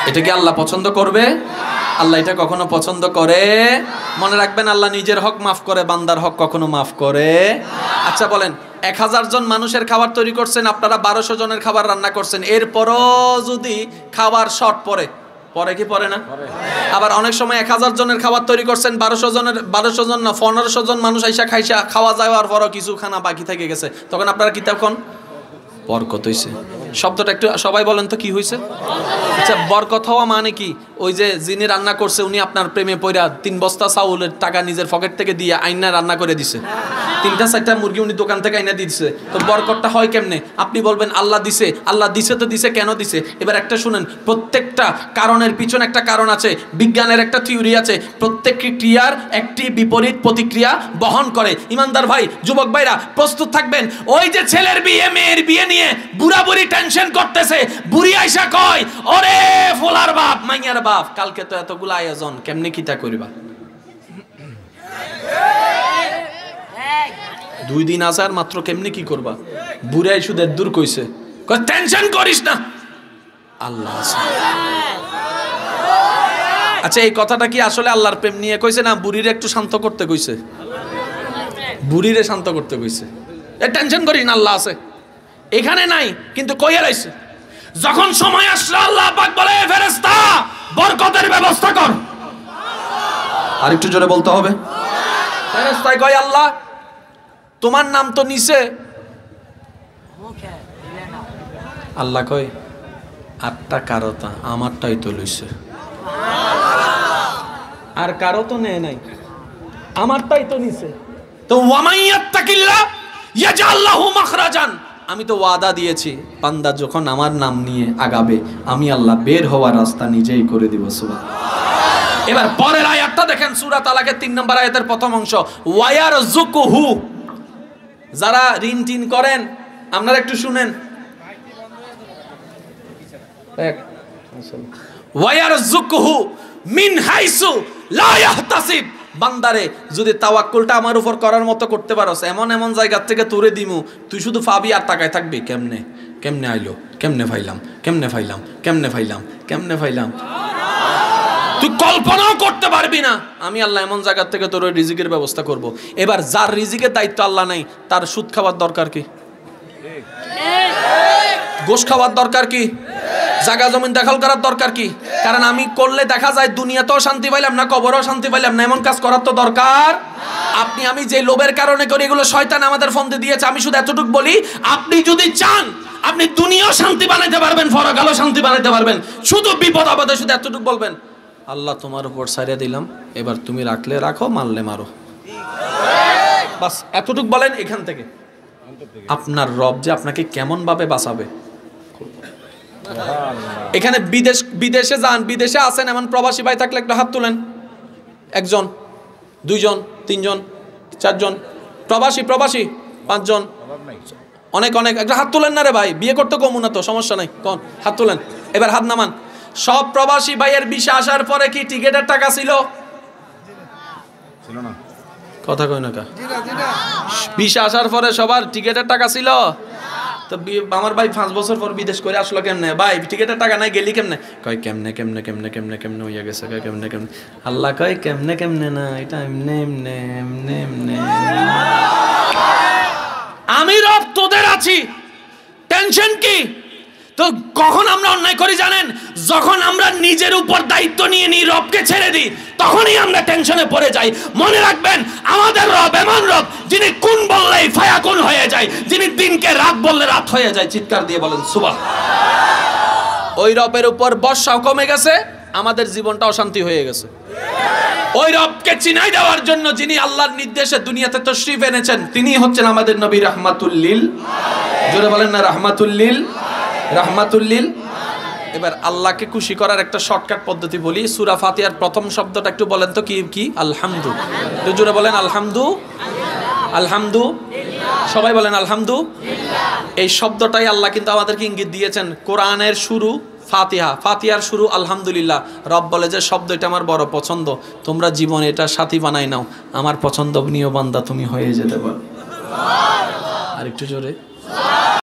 এটা কি আল্লাহ পছন্দ করবে? আল্লাহ এটা কখনো পছন্দ করে? মনে রাখবেন, আল্লাহ নিজের হক মাফ করে, বান্দার হক কখনো মাফ করে? আচ্ছা বলেন, 1000 জন মানুষের খাবার তৈরি করছেন, আপনারা 1200 জনের খাবার রান্না করছেন, এরপরও যদি খাবার শর্ট পড়ে, পরে কি পড়ে না? আবার অনেক সময় 1000 জনের খাবার তৈরি করছেন, 1200 জন না 1500 জন মানুষ আইসা খাইসা খাওয়া যাওয়ার পরও কিছু খানা বাকি থেকে গেছে, তখন আপনারা কি তখন বরকত হইছে? শব্দটা একটু সবাই বলেন তো, কি হইছে? আচ্ছা, বরকত হওয়া মানে কি? ওই যে যিনি রান্না করছে, উনি আপনার প্রেমে পইরা 3 বস্তা চাউলের টাকা নিজের পকেট থেকে দিয়ে আইনা রান্না করে দিছে, 3টা-4টা মুরগি উনি দোকান থেকে আইনা দিচ্ছে। তো বরকতটা হয় কেমনে? আপনি বলবেন আল্লাহ দিছে, আল্লাহ দিছে তো দিছে, কেন দিছে? এবার একটা শুনেন, প্রত্যেকটা কারণের পিছনে একটা কারণ আছে, বিজ্ঞানের একটা থিওরি আছে, প্রত্যেকটি ক্রিয়ার একটি বিপরীত প্রতিক্রিয়া বহন করে। ইমানদার ভাই, যুবক ভাইরা প্রস্তুত থাকবেন। ওই যে ছেলের বিয়ে, মেয়ের বিয়ে নিয়ে বুড়া বুড়ি টেনশন করতেছে, বুড়ি আইসা কয়, ওরে ফোলার বাপ, মাইয়ার বাপ, কালকে তো এতগুলো আয়োজন, কেমনে কিতা করিবা? 2 দিন আছে আর মাত্র, কেমনে কি করবা? বুড়াই শুধু দূর কইছে, টেনশন করিস না, আল্লাহ আছে। আচ্ছা, এই কথাটা কি আসলে আল্লাহর প্রেম নিয়ে কইছে, না বুড়িরে একটু শান্ত করতে কইছে? বুড়িরে শান্ত করতে কইছে। টেনশন করিস না, আল্লাহ আছে। এখানে নাই, কিন্তু কইয়া রাইছে। যখন সময় আসলো, আল্লাহ পাক বলে, ফেরেশতা বরকতের ব্যবস্থা কর। আর একটু জোরে বলতে হবে। ফেরেশতা কয়, আল্লাহ তোমার নাম তো নিছে। আল্লাহ কয়, 8টা কারোতা, আমারটাই তো লইছে। আর কারো তো নেয় নাই, আমারটাই তো নিছে। তো ওয়ামাইয়াত্তাকিল্লাহ ইয়াজআল লাহু মাখরাজান, আমি তো ওয়াদা দিয়েছি, বান্দা যখন আমার নাম নিয়ে আগাবে, আমি আল্লাহ বের হওয়ার রাস্তা নিজেই করে দিব। সুবহানাল্লাহ। এবার পরের আয়াতটা দেখেন, সূরা তালাকের 3 নম্বর আয়াতের প্রথম অংশ, ওয়ায়ারযুকুহু। যারা ঋণ টিন করেন আপনারা একটু শুনেন, ওয়ায়ারযুকুহু মিন হাইসু লা ইয়াহতাসিব। বান্দারে যদি তাওয়াক্কুলটা আমার উপর করার মতো করতে পারোস, এমন এমন জায়গা থেকে তুলে দিমু, তুই শুধু পাবি আর তাকায় থাকবি, কেমনে কেমনে আইলো, কেমনে ফাইলাম, কেমনে ফাইলাম, কেমনে ফাইলাম, কেমনে ফাইলাম। তুই কল্পনাও করতে পারবি না আমি আল্লাহ এমন জায়গা থেকে তোর রিজিকের ব্যবস্থা করব। এবার যার রিজিকের দায়িত্ব আল্লাহ নাই, তার সুদ খাওয়ার দরকার কি? গোশ খাওয়ার দরকার কি? জায়গা জমিন দখল করার দরকার কি? কারণ আমি করলে দেখা যায় দুনিয়াতেও শান্তি পাইলাম না, কবরেও শান্তি পাইলাম না, এমন কাজ করার তো দরকার। আপনি আমি যে লোভের কারণে করি, এগুলো শয়তান আমাদের ফন্দি দিয়েছে। আমি শুধু এতটুকু বলি, আপনি যদি চান আপনি দুনিয়াও শান্তি বানাইতে পারবেন, পরকালও শান্তি বানাইতে পারবেন। শুধু বিপদ আপদে শুধু এতটুকু বলবেন, আল্লাহ তোমার উপর ছাইড়া দিলাম, এবার তুমি রাখলে রাখো, মারলে মারো, বাস এতটুকু বলেন। এখান থেকে আপনার রব যে আপনাকে কেমন ভাবে বাঁচাবে। এখানে বিদেশে যান, বিদেশে আছেন এমন প্রবাসী ভাই থাকলে একটু হাত তুলেন। 1 জন 2 জন 3 জন 4 জন প্রবাসী 5 জন, অনেক অনেক, একটা হাত তুলেন না রে ভাই, বিয়ে করতে কমু না তো, সমস্যা নাই, কোন হাত তুলেন। এবার হাত নামান। সব প্রবাসী ভাইয়ের ভিসা আসার পরে কি টিকেটের টাকা ছিল? ছিল না, কথা কই না কা? ভিসা আসার পরে সবার টিকেটের টাকা ছিল? তো আমার ভাই 5 বছর পর বিদেশ করে আসলো কেমনে? ভাই টিকেটের টাকা নাই, গেলি কেমনে? কয় কেমনে কেমনে কেমনে কেমনে কেমনে হইয়া গেছে, কয় কেমনে কেমনে। আল্লাহ কয় কেমনে কেমনে না, এটা এমনে এমনে এমনে এমনে। আমি রব তোদের আছি, টেনশন কি? তো কখন আমরা অন্যায় করি জানেন? যখন আমরা নিজের উপর দায়িত্ব নিয়ে নিই, রবকে ছেড়ে দিই, তখনই আমরা টেনশনে পড়ে যাই। মনে রাখবেন, আমাদের রব এমন রব যিনি কোন বললেই ফায়াকুন হয়ে যায়, যিনি দিনকে রাত বললে রাত হয়ে যায়। চিৎকার দিয়ে বলেন সুবহান। ওই রবের উপর বর্ষাও কমে গেছে, আমাদের জীবনটা অশান্তি হয়ে গেছে। ওই রবকে চিনাই দেওয়ার জন্য যিনি আল্লাহর নির্দেশে দুনিয়াতে তশরিফ এনেছেন, তিনি হচ্ছেন আমাদের নবী রাহমাতুল লিল। জোরে বলেন না রাহমাতুল লিল, রাহমাতুল লিল। এবার আল্লাহকে খুশি করার একটা শর্টকাট পদ্ধতি বলি। সূরা ফাতিহার প্রথম শব্দটা একটু বলেন তো, কি কি? আলহামদু। একটু জোরে বলেন আলহামদু, আলহামদু, সবাই বলেন আলহামদু। এই শব্দটাই আল্লাহ কিন্তু আমাদেরকে ইঙ্গিত দিয়েছেন। কোরআনের শুরু ফাতিহা, ফাতিহার শুরু আলহামদুলিল্লাহ। রব বলে যে শব্দ এটা আমার বড় পছন্দ, তোমরা জীবনে এটা সাথী বানাই নাও, আমার পছন্দনীয় বান্দা তুমি হয়ে যেতে পারো। আর একটু জোরে।